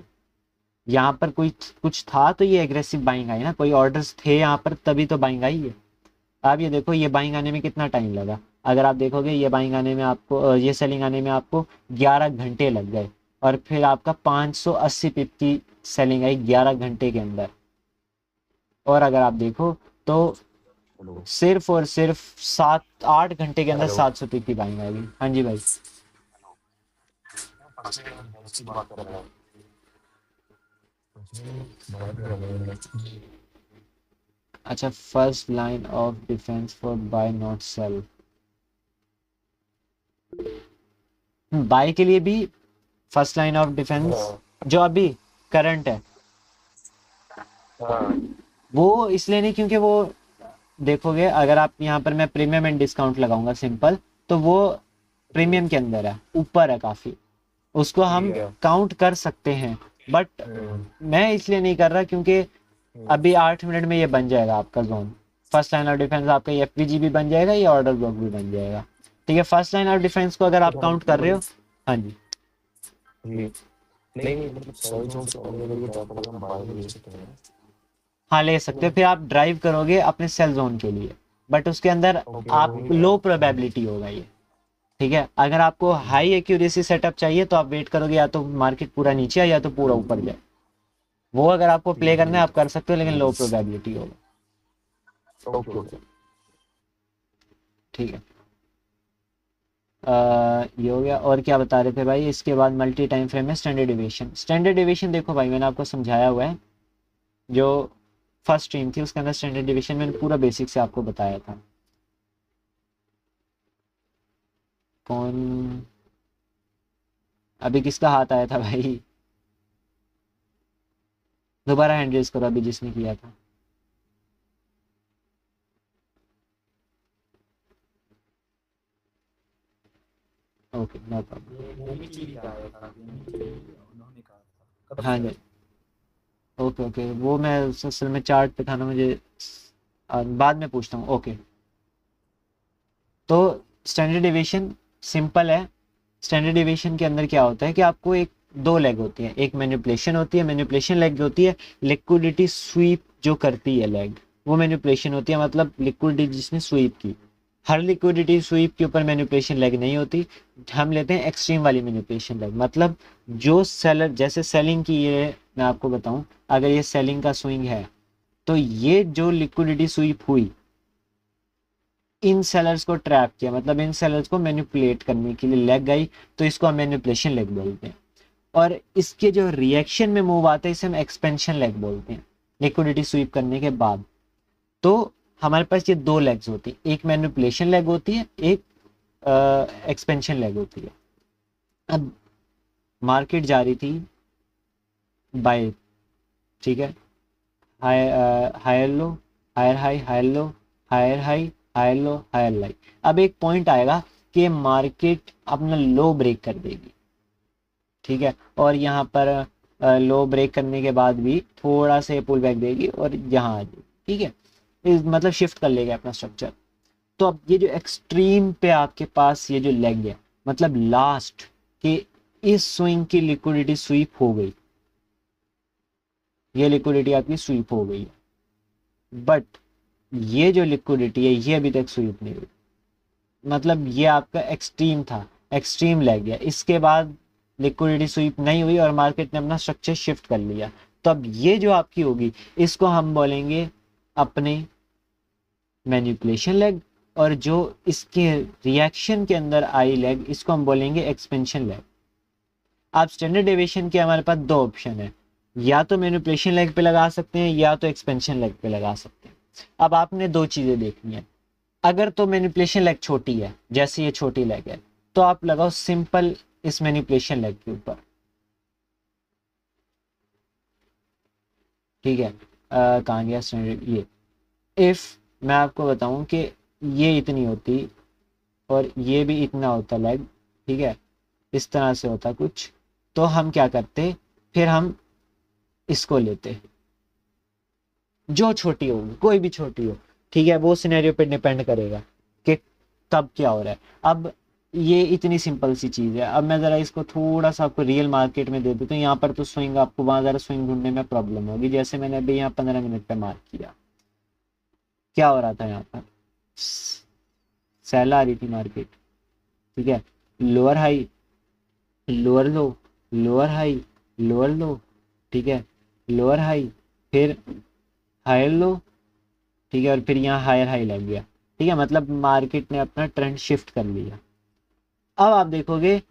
यहाँ पर कोई कुछ था तो ये एग्रेसिव बाइंग आई ना, कोई ऑर्डर्स थे यहाँ पर तभी तो बाइंग आई है। आप ये देखो ये बाइंग आने में कितना टाइम लगा, अगर आप देखोगे ये बाइंग आने में आपको ये सेलिंग आने में आपको 11 घंटे लग गए, और फिर आपका 580 पिप की सेलिंग आई 11 घंटे के अंदर। और अगर आप देखो तो हेलो सिर्फ और सिर्फ 7-8 घंटे के अंदर हेलो 700 पिप की बाइंग आ गई। हाँ जी भाई। अच्छी बात कर रहे हैं। बात कर रहे हैं। अच्छा, first line of defence for buy not sell, buy के लिए भी फर्स्ट लाइन ऑफ डिफेंस हाँ जो अभी करंट है हाँ वो इसलिए नहीं क्योंकि वो, देखोगे अगर आप यहाँ पर मैं प्रीमियम एंड डिस्काउंट लगाऊंगा सिंपल, तो वो प्रीमियम के अंदर है, ऊपर है काफ़ी, उसको हम ठीक है। काउंट कर सकते हैं। बट मैं इसलिए नहीं कर रहा क्योंकि अभी 8 मिनट में ये बन जाएगा आपका zone, first line of defence आपका ये FVG भी बन जाएगा, ये ऑर्डर ब्लॉक भी बन जाएगा, ठीक है। फर्स्ट लाइन ऑफ डिफेंस को अगर आप काउंट कर रहे हो, हाँ जी, नहीं नहीं, मतलब सही जोन से पहले अगर ये टैप होगा हम बाहर ले सकते हैं। हाँ ले सकते हो, फिर आप ड्राइव करोगे अपने सेल जोन के लिए, बट उसके अंदर ओके आप लो प्रोबेबिलिटी होगा ये, ठीक है। अगर आपको हाई एक्यूरेसी सेटअप चाहिए तो आप वेट करोगे या तो मार्केट पूरा नीचे आए या तो पूरा ऊपर जाए, वो अगर आपको प्ले करना है आप कर सकते हो, लेकिन लो प्रोबेबिलिटी होगा, ओके ओके। ठीक है। ये हो गया। और क्या बता रहे थे भाई, इसके बाद मल्टी टाइम फ्रेम में स्टैंडर्ड डिविएशन। स्टैंडर्ड डिविएशन देखो भाई मैंने आपको समझाया हुआ है, जो फर्स्ट स्ट्रीम थी उसके अंदर स्टैंडर्ड डिविएशन मैंने पूरा बेसिक से आपको बताया था। कौन अभी किसका हाथ आया था भाई, दोबारा हैंड रेज करो अभी जिसने किया था। Okay no problem. वो भी चीज आया था उन्होंने कहा था कब हाँ से। जी, ओके ओके, वो मैं असल में चार्ट पे था ना, मुझे बाद में पूछता हूँ। ओके, तो स्टैंडर्ड डिविएशन सिंपल है। स्टैंडर्ड डिविएशन के अंदर क्या होता है कि आपको एक दो लेग होती है, एक मैनिपुलेशन होती है, मैनिपुलेशन लेग होती है, लिक्विडिटी स्वीप जो करती है लेग, वो मैनिपुलेशन होती है, मतलब लिक्विडिटी जिसने स्वीप की। हर लिक्विडिटी स्वीप के ऊपर मैनिपुलेशन लेग नहीं होती, हम लेते हैं एक्सट्रीम वाली मैनिपुलेशन लेग, मतलब जो सेलर जैसे सेलिंग की, ये मैं आपको बताऊं, अगर ये सेलिंग का स्विंग है तो ये जो लिक्विडिटी स्वीप हुई इन सेलर्स को ट्रैप किया, मतलब इन सेलर्स को मैनिपुलेट करने के लिए लेग आई, तो इसको हम मैनिपुलेशन लेग बोलते हैं। और इसके जो रिएक्शन में मूव आते हैं इसे हम एक्सपेंशन लेग बोलते हैं, लिक्विडिटी स्वीप करने के बाद। तो हमारे पास ये दो लेग्स होती है, एक मैनिपुलेशन लेग होती है, एक एक्सपेंशन लेग होती है। अब मार्केट जा रही थी बाय, ठीक है, higher low, higher high, higher low, higher high, higher low, higher lie. अब एक पॉइंट आएगा कि मार्केट अपना लो ब्रेक कर देगी, ठीक है, और यहाँ पर लो ब्रेक करने के बाद भी थोड़ा सा पुल बैक देगी और यहाँ आ जाएगी, ठीक है, मतलब शिफ्ट कर लेगा अपना स्ट्रक्चर। तो अब ये जो एक्सट्रीम पे आपके पास ये जो लेग है, मतलब लास्ट के इस स्विंग की लिक्विडिटी स्वीप हो गई, ये लिक्विडिटी आपकी स्वीप हो गई है, बट ये जो लिक्विडिटी है ये अभी तक स्वीप नहीं हुई, मतलब ये आपका एक्सट्रीम था, एक्सट्रीम लेग है, इसके बाद लिक्विडिटी स्वीप नहीं हुई और मार्केट ने अपना स्ट्रक्चर शिफ्ट कर लिया। तो अब ये जो आपकी होगी इसको हम बोलेंगे अपने मैनिपुलेशन लेग, और जो इसके रिएक्शन के अंदर आई लेग इसको हम बोलेंगे एक्सपेंशन लेग। आप स्टैंडर्ड डेविएशन के हमारे पास दो ऑप्शन है, या तो मैनिपुलेशन लेग पे लगा सकते हैं या तो एक्सपेंशन लेग पे लगा सकते हैं। अब आपने दो चीजें देखनी है, अगर तो मैनिपुलेशन लेग छोटी है, जैसे ये छोटी लेग है, तो आप लगाओ सिंपल इस मैनिपुलेशन लेग के ऊपर, ठीक है। कहाँ गया स्टैंडर्ड, ये इफ मैं आपको बताऊं कि ये इतनी होती और ये भी इतना होता लेग, ठीक है, इस तरह से होता कुछ, तो हम क्या करते, फिर हम इसको लेते, जो छोटी होगी, कोई भी छोटी हो, ठीक है, वो सिनेरियो पे डिपेंड करेगा कि कब क्या हो रहा है। अब ये इतनी सिंपल सी चीज़ है। अब मैं ज़रा इसको थोड़ा सा आपको रियल मार्केट में दे दूँ तो यहाँ पर तो स्विंग, आपको वहाँ ज़रा स्विंग ढूंढने में प्रॉब्लम होगी। जैसे मैंने अभी यहाँ 15 मिनट पे मार्क किया, क्या हो रहा था यहाँ पर, सेल आ रही थी मार्केट, ठीक है, लोअर हाई, लोअर लो, लोअर हाई, लोअर लो, ठीक है, लोअर हाई, फिर हायर लो, ठीक है, और फिर यहाँ हायर हाई लग गया, ठीक है, मतलब मार्केट ने अपना ट्रेंड शिफ्ट कर लिया। अब आप देखोगे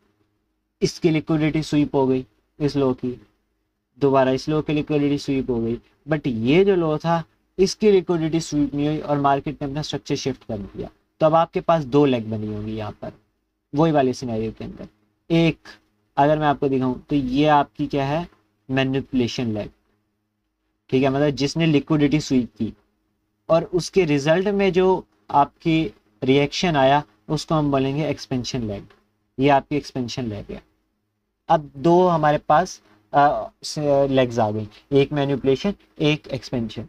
इसकी लिक्विडिटी स्वीप हो गई, इस लो की, दोबारा इस लो की लिक्विडिटी स्वीप हो गई, बट ये जो लो था इसकी लिक्विडिटी स्वीप नहीं हुई और मार्केट ने अपना स्ट्रक्चर शिफ्ट कर दिया। तो अब आपके पास दो लेग बनी होंगी यहाँ पर, वही वाले सिनेरियो के अंदर। एक, अगर मैं आपको दिखाऊं तो ये आपकी क्या है, मैनिपुलेशन लेग, ठीक है, मतलब जिसने लिक्विडिटी स्वीप की और उसके रिजल्ट में जो आपकी रिएक्शन आया उसको हम बोलेंगे एक्सपेंशन लेग, ये आपकी एक्सपेंशन लेग है। अब दो हमारे पास लेग्स आ गई, एक मैनिपुलेशन, एक एक्सपेंशन।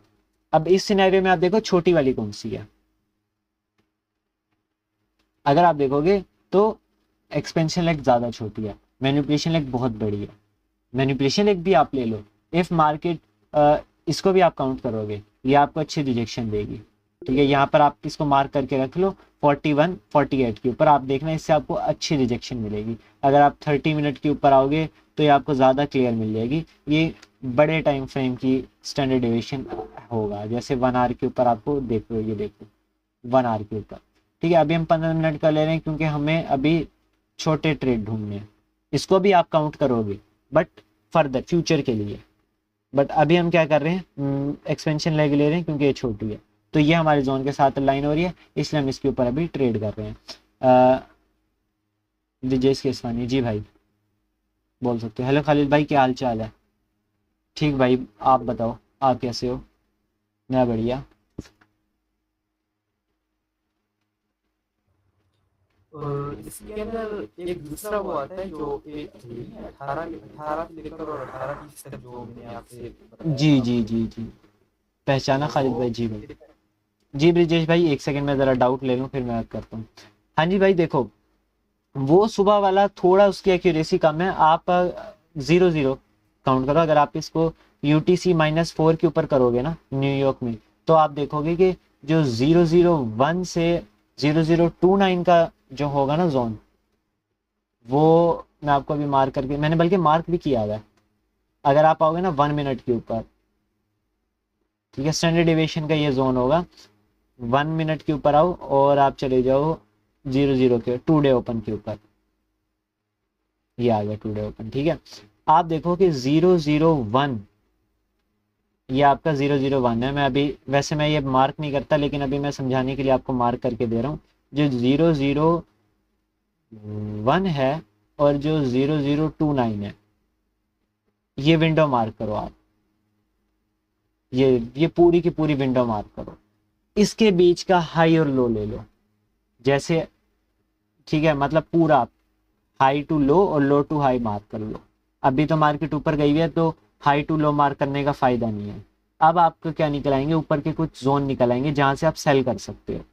अब इस सिनेरियो में आप देखो छोटी वाली कौन सी है, अगर आप देखोगे तो एक्सपेंशन लेग ज़्यादा छोटी है, मैनिपुलेशन लेग बहुत बड़ी है। मैनिपुलेशन लेग भी आप ले लो, इफ मार्केट इसको भी आप काउंट करोगे ये आपको अच्छी रिजेक्शन देगी, ठीक है, यहाँ पर आप इसको मार्क करके रख लो 41 48 के ऊपर, आप देखना इससे आपको अच्छी रिजेक्शन मिलेगी। अगर आप 30 मिनट के ऊपर आओगे तो ये आपको ज़्यादा क्लियर मिल जाएगी। ये बड़े टाइम फ्रेम की स्टैंडर्ड डेविएशन होगा, जैसे 1 आवर के ऊपर आपको देखो, ये देखो 1 आवर के ऊपर, ठीक है। अभी हम 15 मिनट का ले रहे हैं क्योंकि हमें अभी छोटे ट्रेड ढूंढने हैं, इसको भी आप काउंट करोगे बट फर्दर फ्यूचर के लिए, बट अभी हम क्या कर रहे हैं, एक्सपेंशन लेग ले रहे हैं क्योंकि ये छोटी है, तो ये हमारे जोन के साथ लाइन हो रही है, इसलिए हम इसके ऊपर अभी ट्रेड कर रहे हैं। विजेश केसवानी जी भाई बोल सकते हो। हेलो खालिद भाई, क्या हाल चाल है? ठीक भाई, आप बताओ आप कैसे हो? मैं बढ़िया। और इसके अंदर एक दूसरा वो आता है जो एक 18 से लेकर और 18 30 तक जो मैंने आपसे बताया जी था जी आपको, जी जी, पहचाना तो खालिद वो भाई, जी भाई। जी ब्रिजेश भाई, एक सेकंड में ज़रा डाउट ले लूँ फिर मैं करता हूँ। हाँ जी भाई, देखो वो सुबह वाला थोड़ा उसकी एक्यूरेसी कम है, आप 0 0 काउंट करो। अगर आप इसको UTC -4 के ऊपर करोगे ना न्यूयॉर्क में, तो आप देखोगे कि जो 001 से 0029 का जो होगा ना जोन, वो मैं आपको अभी मार्क करके, मैंने बल्कि मार्क भी किया हुआ है। अगर आप आओगे ना 1 मिनट के ऊपर, ठीक है, स्टैंडर्ड डेविएशन का ये जोन होगा, 1 मिनट के ऊपर आओ और आप चले जाओ 0 0 के 2 डे ओपन के ऊपर, ये आ गया 2 डे ओपन, ठीक है। आप देखो कि 001, ये आपका 001 है। मैं अभी वैसे मैं ये मार्क नहीं करता, लेकिन अभी मैं समझाने के लिए आपको मार्क करके दे रहा हूँ। जो 001 है और जो 0029 है, ये विंडो मार्क करो आप। ये पूरी की पूरी विंडो मार्क करो। इसके बीच का हाई और लो ले लो, जैसे, ठीक है, मतलब पूरा हाई टू लो और लो टू हाई मार्क कर लो। अभी तो मार्केट ऊपर गई हुई है, तो हाई टू लो मार्क करने का फायदा नहीं है। अब आपको क्या निकल आएंगे, ऊपर के कुछ जोन निकल आएंगे जहां से आप सेल कर सकते हो।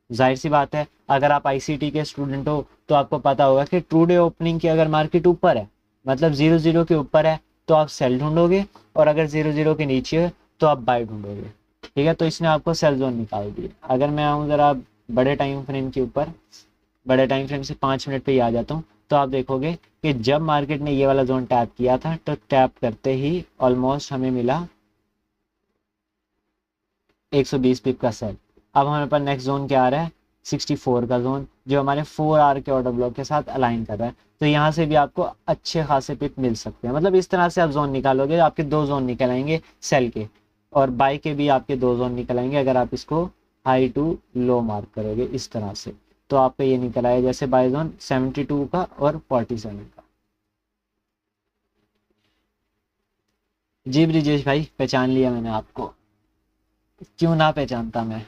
जाहिर सी बात है, अगर आप आईसीटी के स्टूडेंट हो तो आपको पता होगा कि ट्रू डे ओपनिंग की अगर मार्केट ऊपर है, मतलब 00 के ऊपर है, तो आप सेल ढूंढोगे, और अगर 00 के नीचे है तो आप बाय ढूंढोगे। ठीक है, तो इसने आपको सेल जोन निकाल दिए। अगर मैं आऊँ ज़रा बड़े टाइम फ्रेम के ऊपर, बड़े टाइम फ्रेम से 5 मिनट पे ही आ जाता हूँ, तो आप देखोगे कि जब मार्केट ने ये वाला जोन टैप किया था, तो टैप करते ही ऑलमोस्ट हमें मिला 120 पिप का सेल। अब हमारे पास नेक्स्ट जोन क्या आ रहा है, 64 का जोन, जो हमारे 4 आवर के ऑर्डर ब्लॉक के साथ अलाइन कर रहा है। तो यहाँ से भी आपको अच्छे खासे पिप मिल सकते हैं। मतलब इस तरह से आप जोन निकालोगे, आपके दो जोन निकल आएंगे सेल के, और बाई के भी आपके दो जोन निकल आएंगे अगर आप इसको हाई टू लो मार्क करोगे इस तरह से। तो आपका ये निकल आया जैसे बाय जोन 72 का और 47 का। जी ब्रिजेश भाई, पहचान लिया मैंने आपको। क्यों ना पहचानता मैं,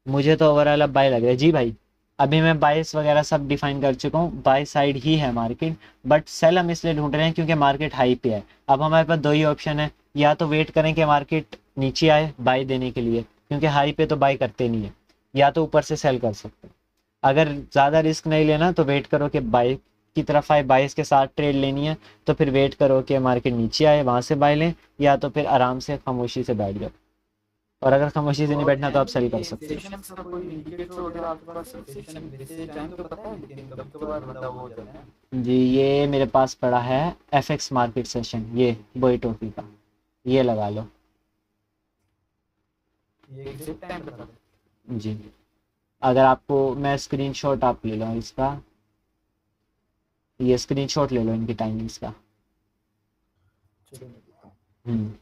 मुझे तो ओवरऑल अब बाय लग रहा है। जी भाई, अभी मैं बाइस वगैरह सब डिफाइन कर चुका हूँ, बाय साइड ही है मार्केट, बट सेल हम इसलिए ढूंढ रहे हैं क्योंकि मार्केट हाई पे है। अब हमारे पास दो ही ऑप्शन है, या तो वेट करें कि मार्केट नीचे आए बाय देने के लिए, क्योंकि हाई पे तो बाय करते नहीं है, या तो ऊपर से सेल कर सकते हैं। अगर ज़्यादा रिस्क नहीं लेना तो वेट करो कि बाय की तरफ आए, बाइस के साथ ट्रेड लेनी है तो फिर वेट करो कि मार्केट नीचे आए, वहाँ से बाय लें, या तो फिर आराम से खामोशी से बैठ जाओ। और अगर खामोशी से नहीं और बैठना तो आप सेल कर ये सकते हो। सेशन का कोई इंडिकेटर वगैरह आपके पास सेशन वैसे टाइम तो पता है, लेकिन कभी कभार मतलब वो हो जाता है। जी, ये मेरे पास पड़ा है एफएक्स मार्केट सेशन, ये बोई टोपी का, ये लगा लो। ये एग्जैक्ट टाइम बता दो। जी, अगर आपको मैं स्क्रीनशॉट आप ले लो इसका, ये स्क्रीनशॉट ले लो इनकी टाइमिंग्स का। चलो मैं देखता हूँ। हम्म,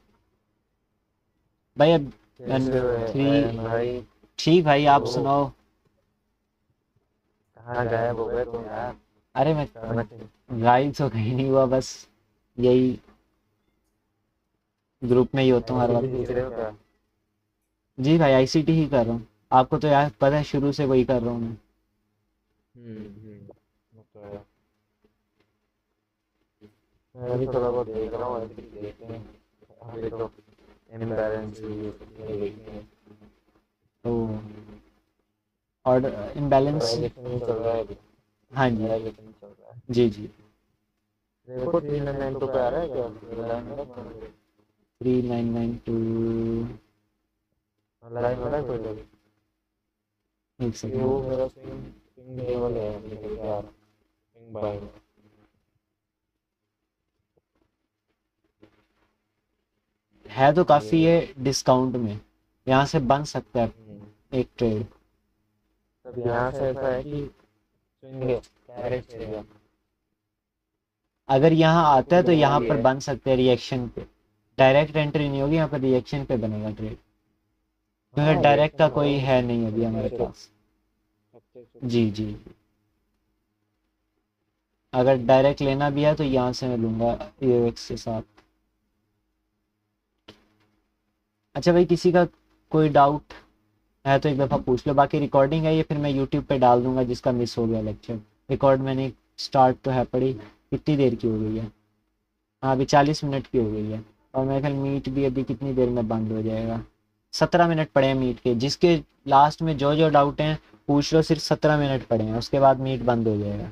भाई अब कैसे हो थ्री, आयरन भाई? ठीक भाई, आप ओ, सुनाओ। कहाँ गायब हो गए तुम यार? अरे मैं अचानक से। गाइड तो कहीं नहीं हुआ, बस यही ग्रुप में ही होता हूँ हर आईसीटी वक्त। सीख रहे हो क्या? जी भाई, आईसीटी ही कर रहा हूँ। आपको तो यार पता है, शुरू से वही कर रहा हूँ मैं। वो तो है। मैं भी थोड़ा बहुत देख रहा हूँ, आईसीटी देखते हैं। अभी तो इम्बैलेंस ये सब चीज़ें देखते हैं। तो ऑर्डर इम्बैलेंस, प्राइवेशन नहीं चल रहा है अभी। हाँ जी, प्राइवेशन चल रहा है। जी जी। देखो 3992 पे आ रहा है क्या? लाइन में ना 3992, लाइन में ना कोई लोग। एक ये वो सेकंड। मेरा स्विंग स्विंग लेवल है निकल के आ रहा, स्विंग बाय में। है तो काफ़ी ये ये डिस्काउंट में, यहाँ से बन सकता है एक ट्रेड। तब यहाँ से ऐसा है कि स्विंग है डायरेक्ट एरिया। अगर यहाँ आता है तो बना यहाँ पर लिया है। बन सकते हैं रिएक्शन पे। डायरेक्ट एंट्री नहीं होगी यहाँ पर, रिएक्शन पे बनेगा ट्रेड, क्योंकि हाँ डायरेक्ट रिएक्शन का तो कोई होगा, है नहीं अभी अच्छे हमारे से पास। अच्छे से जी जी, अगर डायरेक्ट लेना भी है तो यहाँ से मैं लूँगा यूएक्स के साथ। अच्छा भाई, किसी का कोई डाउट है तो एक दफ़ा पूछ लो। बाकी रिकॉर्डिंग है ये, फिर मैं यूट्यूब पे डाल दूंगा जिसका मिस हो गया लेक्चर। रिकॉर्ड मैंने स्टार्ट तो है पड़ी, कितनी देर की हो गई है, हाँ अभी 40 मिनट की हो गई है। और मेरे ख्याल मीट भी अभी कितनी देर में बंद हो जाएगा। 17 मिनट पड़े हैं मीट के, जिसके लास्ट में जो जो डाउट हैं पूछ लो, सिर्फ 17 मिनट पड़े हैं, उसके बाद मीट बंद हो जाएगा।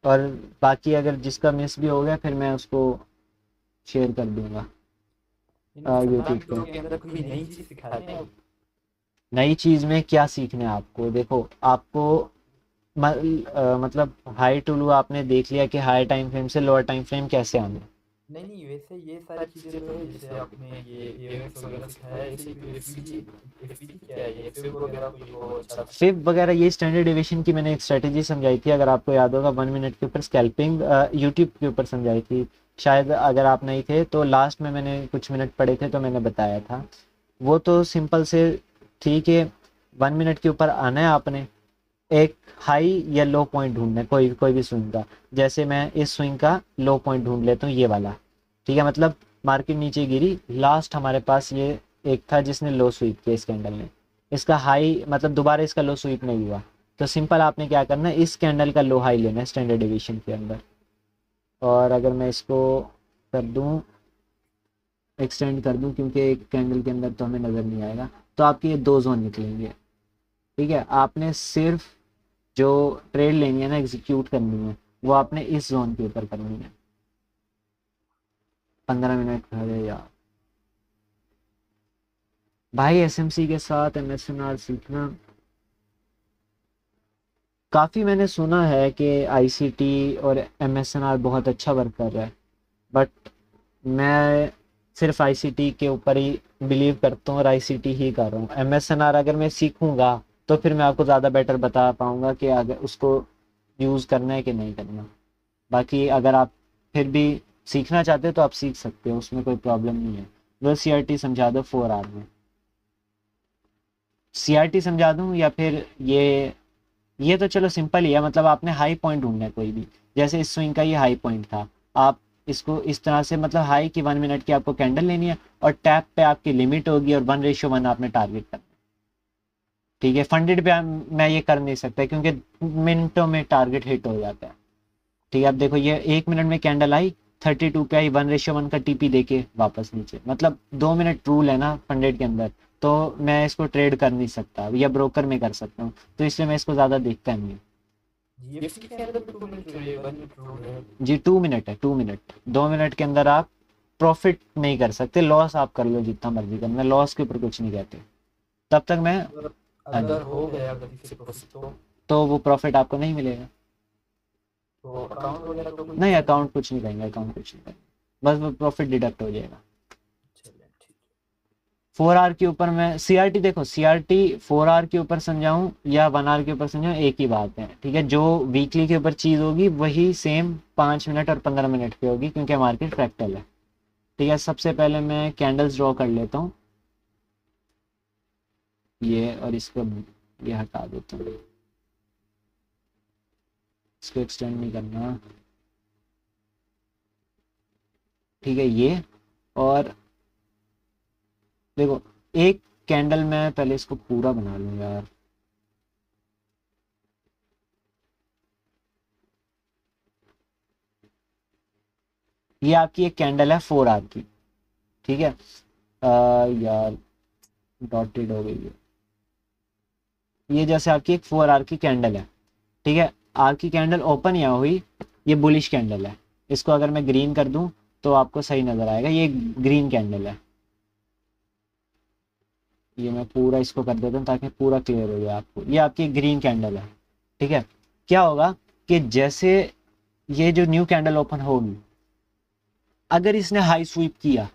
और बाकी अगर जिसका मिस भी हो गया फिर मैं उसको शेयर कर दूंगा इन 17 यूट्यूब मिनटों पे। के अंदर कोई नई चीज सिखाते हैं। नई चीज़ में क्या सीखना है आपको, देखो आपको मतलब हाई टू लो आपने देख लिया कि हाई टाइम फ्रेम से लोअर टाइम फ्रेम कैसे आना है। नहीं नहीं, वैसे ये सारी चीजें तो है, जैसे आपने ये एवेक्स वगैरह सिखाया है, ऐसे कोई एफपीजी क्या है, ये फिब वगैरह कोई हो अच्छा सा? फिब वगैरह ये स्टैंडर्ड डेविएशन की मैंने एक स्ट्रेटेजी समझाई थी, अगर आपको याद होगा, 1 मिनट के ऊपर स्कैल्पिंग, यूट्यूब के ऊपर समझाई थी शायद। अगर आप नहीं थे तो लास्ट में मैंने कुछ मिनट पढ़े थे तो मैंने बताया था। वो तो सिंपल से ठीक है, 1 मिनट के ऊपर आना है आपने, एक हाई या लो पॉइंट ढूंढना है कोई कोई भी स्विंग का। जैसे मैं इस स्विंग का लो पॉइंट ढूंढ लेता हूँ, ये वाला, ठीक है। मतलब मार्केट नीचे गिरी, लास्ट हमारे पास ये एक था जिसने लो स्वीप किया इस कैंडल ने, इसका हाई मतलब दोबारा इसका लो स्वीप नहीं हुआ, तो सिंपल आपने क्या करना है, इस कैंडल का लो हाई लेना है स्टैंडर्ड डेविएशन के अंदर। और अगर मैं इसको कर दूं, एक्सटेंड कर दूं, क्योंकि एक कैंडल के अंदर तो हमें नज़र नहीं आएगा, तो आपके ये 2 जोन निकलेंगे, ठीक है। आपने सिर्फ जो ट्रेड लेनी है ना, एग्जीक्यूट करनी है, वो आपने इस जोन के ऊपर करनी है। 15 मिनट खड़े यार भाई, एसएमसी के साथ एमएसएनआर सीखना काफ़ी, मैंने सुना है कि आईसीटी और एमएसएनआर बहुत अच्छा वर्क कर रहा है, बट मैं सिर्फ आईसीटी के ऊपर ही बिलीव करता हूँ और आईसीटी ही कर रहा हूँ। एमएसएनआर अगर मैं सीखूंगा तो फिर मैं आपको ज़्यादा बेटर बता पाऊंगा कि अगर उसको यूज़ करना है कि नहीं करना। बाकी अगर आप फिर भी सीखना चाहते हो तो आप सीख सकते हो, उसमें कोई प्रॉब्लम नहीं है। बस सीआरटी समझा दो 4 आवर में, सीआरटी समझा दूं या फिर ये तो चलो सिंपल ही है। मतलब आपने हाई पॉइंट ढूंढना है कोई भी, जैसे इस स्विंग का ये हाई पॉइंट था, आप इसको इस तरह से, मतलब हाई की 1 मिनट की आपको कैंडल लेनी है और टैप पे आपकी लिमिट होगी और 1:1 आपने टारगेट करना है, ठीक है। फंडेड पे मैं ये कर नहीं सकता क्योंकि मिनटों में टारगेट हिट हो जाता है, ठीक है। अब देखो ये 1 मिनट में कैंडल आई, 32 पे आई, 1:1 का टीपी देके वापस नीचे, मतलब 2 मिनट रूल है ना फंडेड के अंदर, तो मैं इसको ट्रेड कर नहीं सकता या ब्रोकर में कर सकता हूँ, तो इसलिए मैं इसको ज़्यादा देखता नहीं। जीएफटी के अंदर 2 मिनट रूल है, 1 मिनट रूल है? जी 2 मिनट है, 2 मिनट, 2 मिनट के अंदर आप प्रॉफिट नहीं कर सकते, लॉस आप कर लो जितना मर्जी कर, मैं लॉस के ऊपर कुछ नहीं कहते तब तक मैं। अगर हाँ जी, अगर हो गया गलती से प्रॉफिट तो वो प्रॉफिट आपको नहीं मिलेगा। तो अकाउंट वगैरह तो कुछ नहीं, नहीं अकाउंट कुछ नहीं देंगे, अकाउंट कुछ नहीं देंगे, बस वो प्रॉफिट डिडक्ट हो जाएगा। चलिए ठीक 4 आवर के ऊपर मैं सीआरटी, देखो सीआरटी 4 आवर के ऊपर समझाऊं या 1 आवर के ऊपर समझाऊं, एक ही बात है, ठीक है। जो वीकली के ऊपर चीज़ होगी वही सेम 5 मिनट और 15 मिनट की होगी, क्योंकि मार्केट फ्रैक्टल है, ठीक है। सबसे पहले मैं कैंडल्स ड्रॉ कर लेता हूँ, ये और इसको ये हटा देता हूँ, इसको एक्सटेंड नहीं करना, ठीक है। ये और देखो, एक कैंडल में पहले इसको पूरा बना लूँ यार, ये आपकी एक कैंडल है 4 आवर की, ठीक है। यार डॉटेड हो गई है, ये जैसे आपकी एक 4 आवर की कैंडल है, ठीक है। आर की कैंडल ओपन यहाँ हुई, ये बुलिश कैंडल है, इसको अगर मैं ग्रीन कर दूं तो आपको सही नजर आएगा, ये ग्रीन कैंडल है। ये मैं पूरा इसको कर देता हूँ ताकि पूरा क्लियर हो जाए आपको, ये आपकी ग्रीन कैंडल है, ठीक है। क्या होगा कि जैसे ये जो न्यू कैंडल ओपन होगी, अगर इसने हाई स्वीप किया,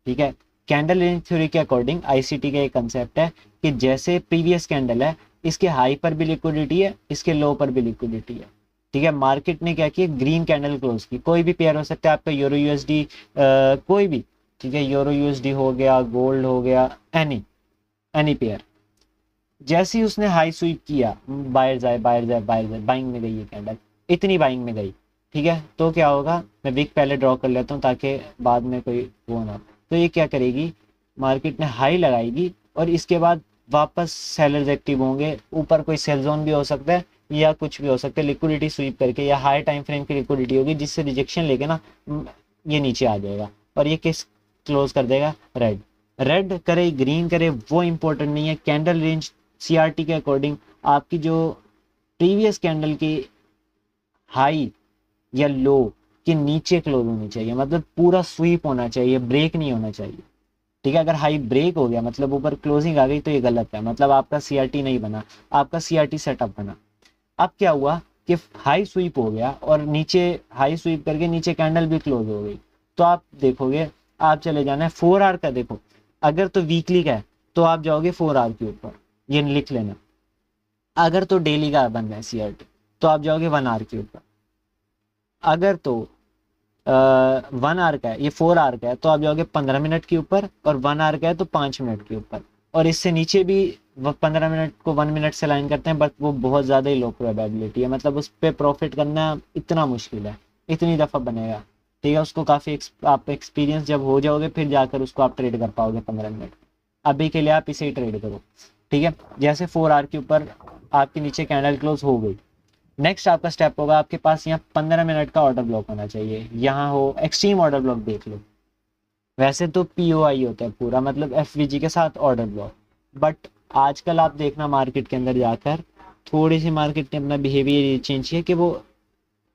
ठीक है, कैंडल रेंज थ्योरी के अकॉर्डिंग आईसीटी का एक कंसेप्ट है कि जैसे प्रीवियस कैंडल है, इसके हाई पर भी लिक्विडिटी है, इसके लो पर भी लिक्विडिटी है, ठीक है। मार्केट ने क्या किया, ग्रीन कैंडल क्लोज की, कोई भी पेयर हो सकता है आपका, यूरो यूएसडी, कोई भी, ठीक है, यूरो यूएसडी हो गया, गोल्ड हो गया, एनी एनी पेयर। जैसे ही उसने हाई स्वीप किया, बायर जाए बायर जाए बायर जाए, बाइंग में गई ये कैंडल, इतनी बाइंग में गई, ठीक है। तो क्या होगा, मैं विक पहले ड्रॉ कर लेता हूँ ताकि बाद में कोई वो ना। तो ये क्या करेगी, मार्केट ने हाई लगाएगी और इसके बाद वापस सेलर्स एक्टिव होंगे, ऊपर कोई सेल जोन भी हो सकता है या कुछ भी हो सकता है, लिक्विडिटी स्वीप करके, या हाई टाइम फ्रेम की लिक्विडिटी होगी जिससे रिजेक्शन लेके ना ये नीचे आ जाएगा और ये किस क्लोज कर देगा, रेड। रेड करे ग्रीन करे वो इंपॉर्टेंट नहीं है, कैंडल रेंज सीआरटी के अकॉर्डिंग आपकी जो प्रीवियस कैंडल की हाई या लो के नीचे क्लोज होनी चाहिए, मतलब पूरा स्वीप होना चाहिए, ब्रेक नहीं होना चाहिए, ठीक है। अगर हाई ब्रेक हो गया मतलब ऊपर क्लोजिंग आ गई तो ये गलत है, मतलब आपका सीआरटी नहीं बना, आपका सीआरटी सेटअप बना। अब क्या हुआ कि हाई स्वीप हो गया और नीचे हाई स्वीप करके नीचे कैंडल भी क्लोज हो गई, तो आप देखोगे, आप चले जाना है 4 आवर का। देखो अगर तो वीकली का है तो आप जाओगे 4 आवर के ऊपर, ये लिख लेना। अगर तो डेली का बन रहा है CRT तो आप जाओगे 1 आवर के ऊपर। अगर तो 1 आवर का है, ये 4 आवर का है, तो आप जाओगे 15 मिनट के ऊपर, और 1 आवर का है तो 5 मिनट के ऊपर। और इससे नीचे भी 15 मिनट को 1 मिनट से लाइन करते हैं, बट वो बहुत ज़्यादा ही लो प्रोबेबिलिटी है, मतलब उस पर प्रॉफिट करना इतना मुश्किल है, इतनी दफ़ा बनेगा। ठीक है, उसको काफ़ी आप एक्सपीरियंस जब हो जाओगे फिर जाकर उसको आप ट्रेड कर पाओगे 15 मिनट। अभी के लिए आप इसे ही ट्रेड करो। ठीक है, जैसे 4 आवर के ऊपर आपके नीचे कैंडल क्लोज हो गई, नेक्स्ट आपका स्टेप होगा, आपके पास यहाँ 15 मिनट का ऑर्डर ब्लॉक होना चाहिए। यहाँ हो एक्सट्रीम ऑर्डर ब्लॉक देख लो, वैसे तो POI होता है पूरा, मतलब FVG के साथ ऑर्डर ब्लॉक, बट आजकल आप देखना मार्केट के अंदर जाकर थोड़ी सी मार्केट ने अपना बिहेवियर चेंज किया कि वो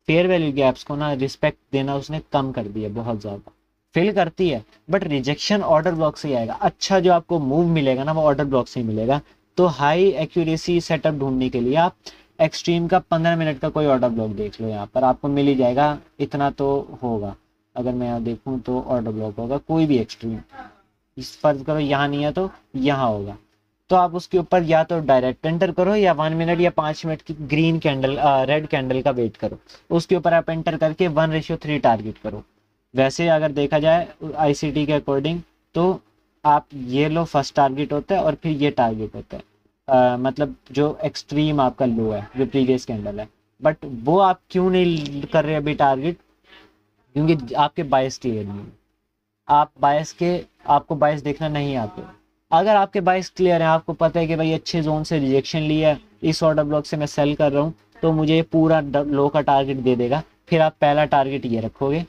फेयर वैल्यू गैप्स को ना रिस्पेक्ट देना उसने कम कर दिया, बहुत ज़्यादा फिल करती है, बट रिजेक्शन ऑर्डर ब्लॉक से ही आएगा। अच्छा जो आपको मूव मिलेगा ना वो ऑर्डर ब्लॉक से ही मिलेगा। तो हाई एक्यूरेसी सेटअप ढूंढने के लिए आप एक्सट्रीम का 15 मिनट का कोई ऑर्डर ब्लॉक देख लो, यहाँ पर आपको मिल ही जाएगा, इतना तो होगा। अगर मैं यहाँ देखूँ तो ऑर्डर ब्लॉक होगा कोई भी एक्सट्रीम, इस फर्ज करो यहाँ नहीं है तो यहाँ होगा, तो आप उसके ऊपर या तो डायरेक्ट एंटर करो या 1 मिनट या 5 मिनट की ग्रीन कैंडल रेड कैंडल का वेट करो, उसके ऊपर आप एंटर करके 1:3 टारगेट करो। वैसे अगर देखा जाए ICT के अकॉर्डिंग तो आप ये लो फर्स्ट टारगेट होता है और फिर ये टारगेट होता है, मतलब जो एक्सट्रीम आपका लो है जो प्रीवियस कैंडल है, बट वो आप क्यों नहीं कर रहे अभी टारगेट, क्योंकि आपके बायस क्लियर नहीं है। आप बायस के आपको बायस देखना नहीं आते। अगर आपके बायस क्लियर है, आपको पता है कि भाई अच्छे जोन से रिजेक्शन लिया है, इस ऑर्डर ब्लॉक से मैं सेल कर रहा हूँ, तो मुझे ये पूरा लो का टारगेट दे देगा, फिर आप पहला टारगेट ये रखोगे।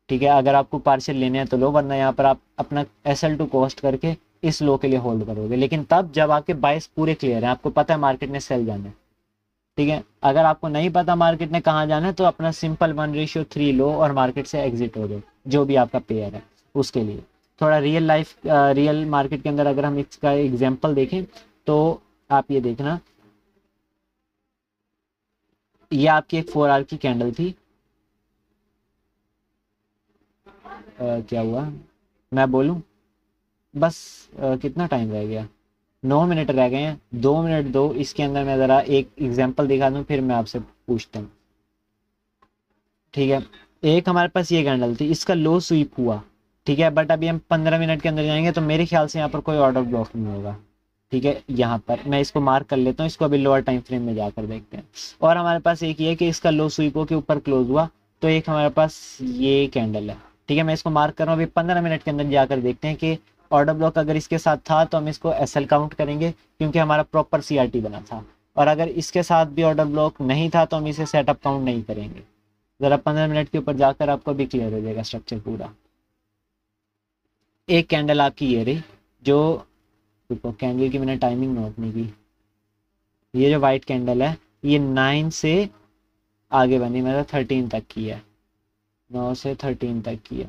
ठीक है, अगर आपको पार्शियल लेने हैं तो लो, वरना यहाँ पर आप अपना SL2 कॉस्ट करके इस लो के लिए होल्ड करोगे, लेकिन तब जब आपके बायस पूरे क्लियर हैं, आपको पता है मार्केट ने सेल जाना है। ठीक है, अगर आपको नहीं पता मार्केट ने कहाँ जाना है तो अपना सिंपल 1:3 लो और मार्केट से एग्जिट हो जाओ, जो भी आपका पेयर है उसके लिए। थोड़ा रियल मार्केट के अंदर अगर हम इसका एग्जांपल देखें तो आप ये देखना, ये आपकी एक 4 आवर की कैंडल थी। क्या हुआ मैं बोलूं, बस कितना टाइम रह गया, 9 मिनट रह गए हैं, 2 मिनट दो, इसके अंदर मैं ज़रा एक एग्जांपल दिखा दूं फिर मैं आपसे पूछता हूँ। ठीक है, एक हमारे पास ये कैंडल थी, इसका लो स्वीप हुआ। ठीक है, बट अभी हम 15 मिनट के अंदर जाएंगे तो मेरे ख्याल से यहाँ पर कोई ऑर्डर ब्लॉक नहीं होगा। ठीक है, यहाँ पर मैं इसको मार्क कर लेता हूँ, इसको अभी लोअर टाइम फ्रेम में जाकर देखते हैं। और हमारे पास एक ये कि इसका लो स्वीप के ऊपर क्लोज हुआ, तो एक हमारे पास ये कैंडल है। ठीक है, मैं इसको मार्क कर रहा हूँ, अभी 15 मिनट के अंदर जाकर देखते हैं कि ऑर्डर ब्लॉक अगर इसके साथ था तो हम इसको SL काउंट करेंगे, क्योंकि हमारा प्रॉपर CRT बना था, और अगर इसके साथ भी ऑर्डर ब्लॉक नहीं था तो हम इसे सेटअप काउंट नहीं करेंगे। ज़रा 15 मिनट के ऊपर जाकर आपको भी क्लियर हो जाएगा स्ट्रक्चर पूरा। एक कैंडल आपकी ये रही, जो देखो कैंडल की मैंने टाइमिंग नोट नहीं की, ये जो वाइट कैंडल है ये 9 से आगे बनी, मतलब 13 तक की है, 9 से 13 तक की है।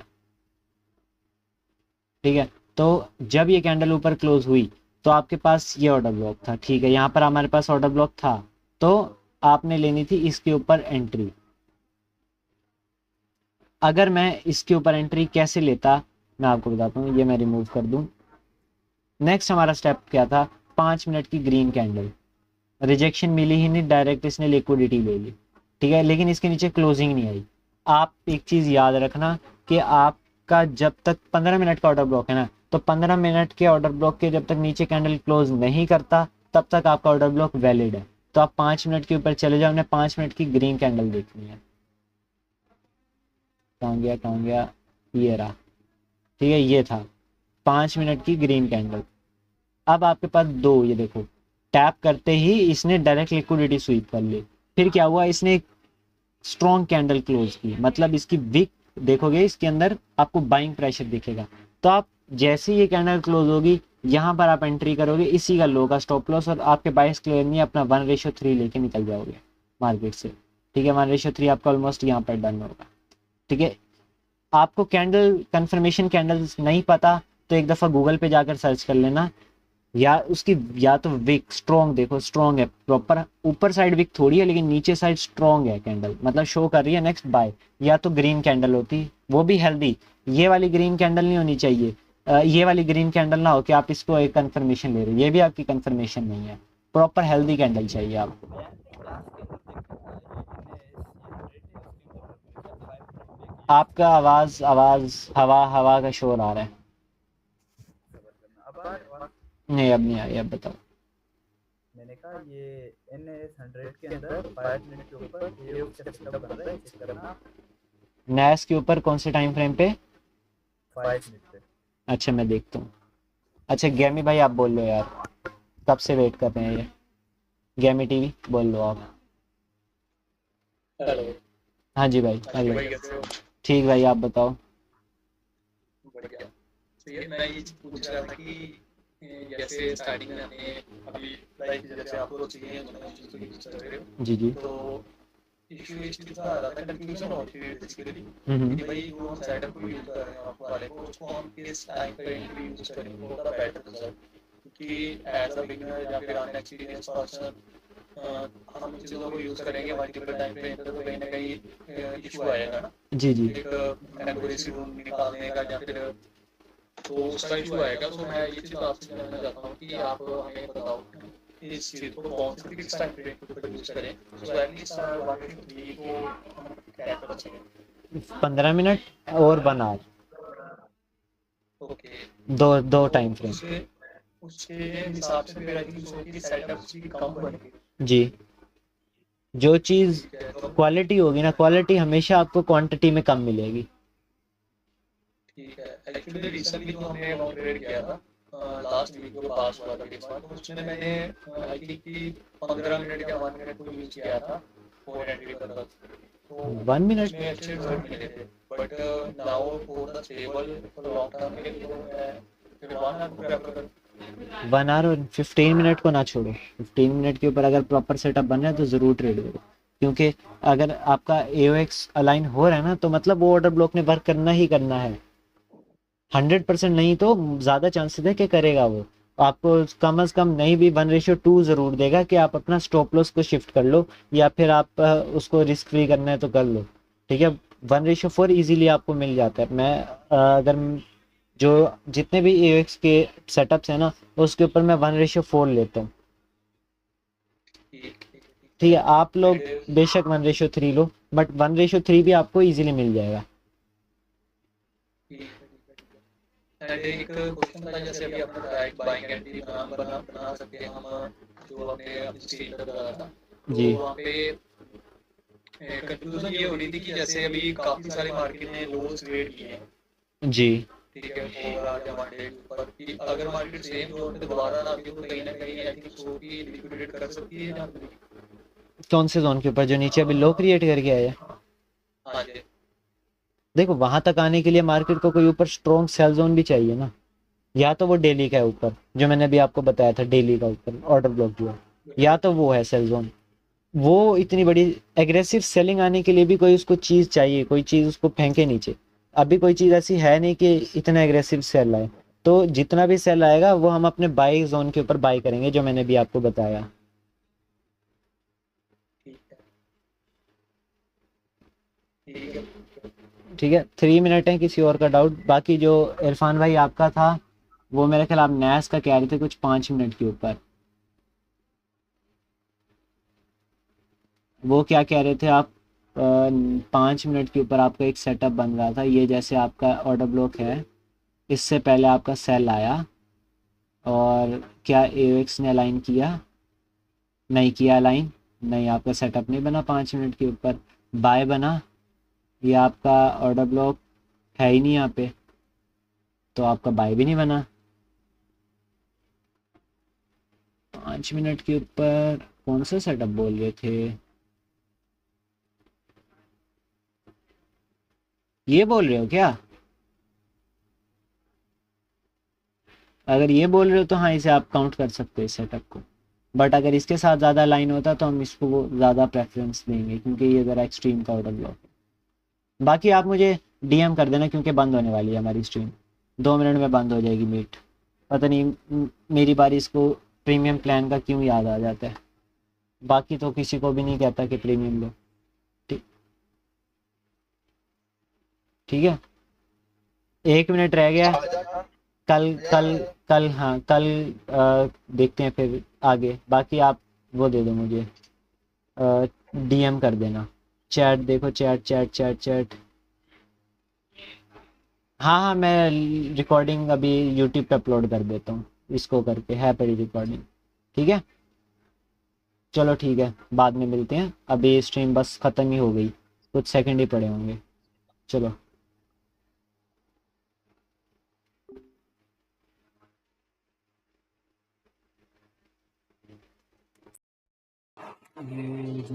ठीक है, तो जब ये कैंडल ऊपर क्लोज हुई तो आपके पास ये ऑर्डर ब्लॉक था। ठीक है, यहाँ पर हमारे पास ऑर्डर ब्लॉक था, तो आपने लेनी थी इसके ऊपर एंट्री। अगर मैं इसके ऊपर एंट्री कैसे लेता मैं आपको बताता हूँ, ये मैं रिमूव कर दूं। नेक्स्ट हमारा स्टेप क्या था, 5 मिनट की ग्रीन कैंडल, रिजेक्शन मिली ही नहीं, डायरेक्ट इसने लिक्विडिटी ले ली। ठीक है, लेकिन इसके नीचे क्लोजिंग नहीं आई। आप एक चीज़ याद रखना कि आपका जब तक 15 मिनट का ऑर्डर ब्लॉक है ना, तो 15 मिनट के ऑर्डर ब्लॉक के जब तक नीचे कैंडल क्लोज नहीं करता तब तक आपका ऑर्डर ब्लॉक वैलिड है। तो आप 5 मिनट के ऊपर चले जाओ, उन्हें 5 मिनट की ग्रीन कैंडल देखनी है। कहाँ गया ये रहा। ठीक है, ये था 5 मिनट की ग्रीन कैंडल। अब आपके पास दो, ये देखो टैप करते ही इसने डायरेक्ट लिक्विडिटी स्वीप कर ली। फिर क्या हुआ, इसने एक स्ट्रॉन्ग कैंडल क्लोज की, मतलब इसकी विक देखोगे इसके अंदर आपको बाइंग प्रेशर दिखेगा। तो आप जैसे ये कैंडल क्लोज होगी यहाँ पर आप एंट्री करोगे, इसी का लो का स्टॉप लॉस, और आपके बाइस क्लियर नहीं, अपना 1:3 लेके निकल जाओगे मार्केट से। ठीक है, 1:3 आपका ऑलमोस्ट यहाँ पर डन होगा। ठीक है, आपको कैंडल कंफर्मेशन कैंडल्स नहीं पता तो एक दफ़ा गूगल पे जाकर सर्च कर लेना, या उसकी या तो विक स्ट्रॉन्ग देखो, स्ट्रॉन्ग है प्रॉपर, ऊपर साइड विक थोड़ी है लेकिन नीचे साइड स्ट्रॉन्ग है कैंडल, मतलब शो कर रही है नेक्स्ट बाय। या तो ग्रीन कैंडल होती, वो भी हेल्दी, ये वाली ग्रीन कैंडल नहीं होनी चाहिए। ये वाली ग्रीन कैंडल ना हो कि आप इसको एक कंफर्मेशन ले रहे हो, ये भी आपकी कंफर्मेशन नहीं है, प्रॉपर हेल्दी कैंडल चाहिए आपको। मैं अपनी क्लास के अंदर देखा था ये NS ये 100 ये 5 मिनट पे आपका आवाज आवाज हवा हवा का शोर आ रहा है। सबर करना। अब आ रहा है? नहीं अब नहीं आई, अब बताओ। मैंने कहा ये NS 100 के अंदर 5 मिनट के ऊपर AOX का सेटअप बन रहा है, चेक करना आप। नैस के ऊपर कौन से टाइम फ्रेम पे? 5 मिनट पे। अच्छा मैं देखता हूँ। अच्छा गैमी भाई आप बोल लो यार, कब से वेट कर रहे हैं ये, गैमी टीवी बोल लो आप। हेलो। हाँ जी भाई, हाँ जी हेलो। भाई, कैसे हो? ठीक भाई आप बताओ। बढ़िया। तो ये मैं ये पूछ रहा था कि जैसे स्टार्टिंग में हमने अभी लाइक जैसे आप लोग चाहिए दोनों चीज़ को यूज कर रहे हो, जी जी। तो इशू इस चीज़ का आ रहा था, कंफ्यूजन होती है बेसिकली हम्म। कि भाई जो हम सेटअप को यूज कर रहे हैं आपको वाले को, उसको हम किस टाइम फ्रेम पे यूज करें वो थोड़ा बेटर रिजल्ट, क्योंकि एज अ बिगिनर या फिर अनएक्सपीरियंस पर्सन हम इन चीज़ों को यूज करेंगे मल्टीपल टाइम फ्रेम पे, तो कहीं ना कहीं इशू आएगा ना, जी जी। एक एक्यूरेसी ढूंढ निकालने का या फिर तो उसका इशू आएगा। तो मैं ये चीज़ आपसे जानना चाहता हूँ कि आप हमें बताओ कि इस चीज़ को कौन से फिक्स टाइम फ्रेम के ऊपर यूज करें, तो एटलीस्ट 1 को हम क्रैक कर सकें। 15 मिनट और 1 आवर, ओके। दो दो तो टाइम फ्रेम। उससे उसके हिसाब से फिर आई थिंक सो कि सेटअप उसकी कम बनेगी। जी। जो चीज़ ठीक है, तो क्वालिटी होगी ना, क्वालिटी हमेशा आपको क्वांटिटी में कम मिलेगी। ठीक है। एक्चुअली रिसेंटली जो हमने अमाउंट ट्रेड किया था लास्ट वीक जो पास हुआ था बीच तो उसमें मैंने आई थिंक कि 15 मिनट या 1 मिनट को यूज किया था फॉर एंट्री पर्पस, तो 1 मिनट? उसमें अच्छे रिजल्ट मिले थे। But now for the stable for long term के लिए तो मैं फिर 1 आवर को प्रेफर करूँ। 1 आवर और 15 मिनट को ना छोड़ो, 15 मिनट के ऊपर अगर प्रॉपर सेटअप बन रहा है तो ज़रूर ट्रेड करो, क्योंकि अगर आपका AOX अलाइन हो रहा है ना तो मतलब वो ऑर्डर ब्लॉक ने वर्क करना ही करना है, 100% नहीं तो ज़्यादा चांसेस है कि करेगा वो। आपको कम अज़ कम नहीं भी 1:2 ज़रूर देगा कि आप अपना स्टॉप लॉस को शिफ्ट कर लो, या फिर आप उसको रिस्क फ्री करना है तो कर लो। ठीक है, 1:4 इजीली आपको मिल जाता है। मैं अगर जो जितने भी AOX के सेटअप्स हैं ना उसके ऊपर मैं 1:4 लेता हूँ। ठीक ठीक ठीक है, आप लोग फिर बेशक 1:3 लो, बट 1:3 भी आपको इजीली मिल जाएगा। ठीक है ठीक है ठीक है। एंड एक क्वेश्चन था, जैसे अभी आपने बताया कि बाइंग एंट्री बना सकते हैं हम, जो आपने अपनी स्क्रीन पर बताया था, तो जी वहाँ पे कंफ्यूजन ये हो रही थी कि जैसे अभी काफी सारे मार्केट ने लोस क्रिएट किए हैं, जी। ठीक है, ओवरऑल या वन डे के ऊपर, कि अगर मार्केट सेम जोन पे दोबारा ना आती हो तो कहीं ना कहीं आई थिंक सो की लिक्विडेट कर सकती है या नहीं? कौन से जोन के ऊपर, जो नीचे अभी लो क्रिएट करके आया? हाँ जी। देखो वहां तक आने के लिए मार्केट को कोई ऊपर स्ट्रॉन्ग सेल जोन भी चाहिए ना, या तो वो डेली का है ऊपर, जो मैंने अभी आपको बताया था डेली का ऊपर ऑर्डर ब्लॉक जो है, या तो वो है सेल जोन। वो इतनी बड़ी एग्रेसिव सेलिंग आने के लिए भी कोई उसको चीज चाहिए, कोई चीज उसको फेंके नीचे। अभी कोई चीज ऐसी है नहीं कि इतना एग्रेसिव सेल आए, तो जितना भी सेल आएगा वो हम अपने बाई जोन के ऊपर बाई करेंगे, जो मैंने भी आपको बताया। ठीक है ठीक है। ठीक है, 3 मिनट है, किसी और का डाउट? बाकी जो इरफान भाई आपका था वो मेरे ख्याल आप नैस का कह रहे थे कुछ 5 मिनट के ऊपर, वो क्या कह रहे थे आप? 5 मिनट के ऊपर आपका एक सेटअप बन रहा था, ये जैसे आपका ऑर्डर ब्लॉक है, इससे पहले आपका सेल आया और क्या AOX ने अलाइन किया? नहीं किया अलाइन, नहीं आपका सेटअप नहीं बना 5 मिनट के ऊपर। बाय बना, ये आपका ऑर्डर ब्लॉक है ही नहीं यहाँ पे, तो आपका बाय भी नहीं बना। 5 मिनट के ऊपर कौन सा सेटअप बोल रहे थे? ये बोल रहे हो क्या? अगर ये बोल रहे हो तो हाँ इसे आप काउंट कर सकते हो इस सेटअप को, बट अगर इसके साथ ज़्यादा लाइन होता तो हम इसको वो ज़्यादा प्रेफरेंस देंगे, क्योंकि ये ज़रा एक्सट्रीम का ऑर्डर ब्लॉक है। बाकी आप मुझे DM कर देना, क्योंकि बंद होने वाली है हमारी स्ट्रीम, 2 मिनट में बंद हो जाएगी मीट। पता नहीं मेरी बारी इसको प्रीमियम प्लान का क्यों याद आ जाता है। बाकी तो किसी को भी नहीं कहता कि प्रीमियम लो। ठीक, ठीक है, 1 मिनट रह गया। कल कल कल हाँ कल देखते हैं फिर आगे। बाकी आप वो दे दो मुझे, डीएम कर देना। चैट देखो, चैट चैट चैट चैट। हाँ हाँ, मैं रिकॉर्डिंग अभी यूट्यूब पे अपलोड कर देता हूँ, इसको करके है पड़ी रिकॉर्डिंग। ठीक है, चलो ठीक है, बाद में मिलते हैं। अभी स्ट्रीम बस ख़त्म ही हो गई, कुछ सेकंड ही पड़े होंगे। चलो। ये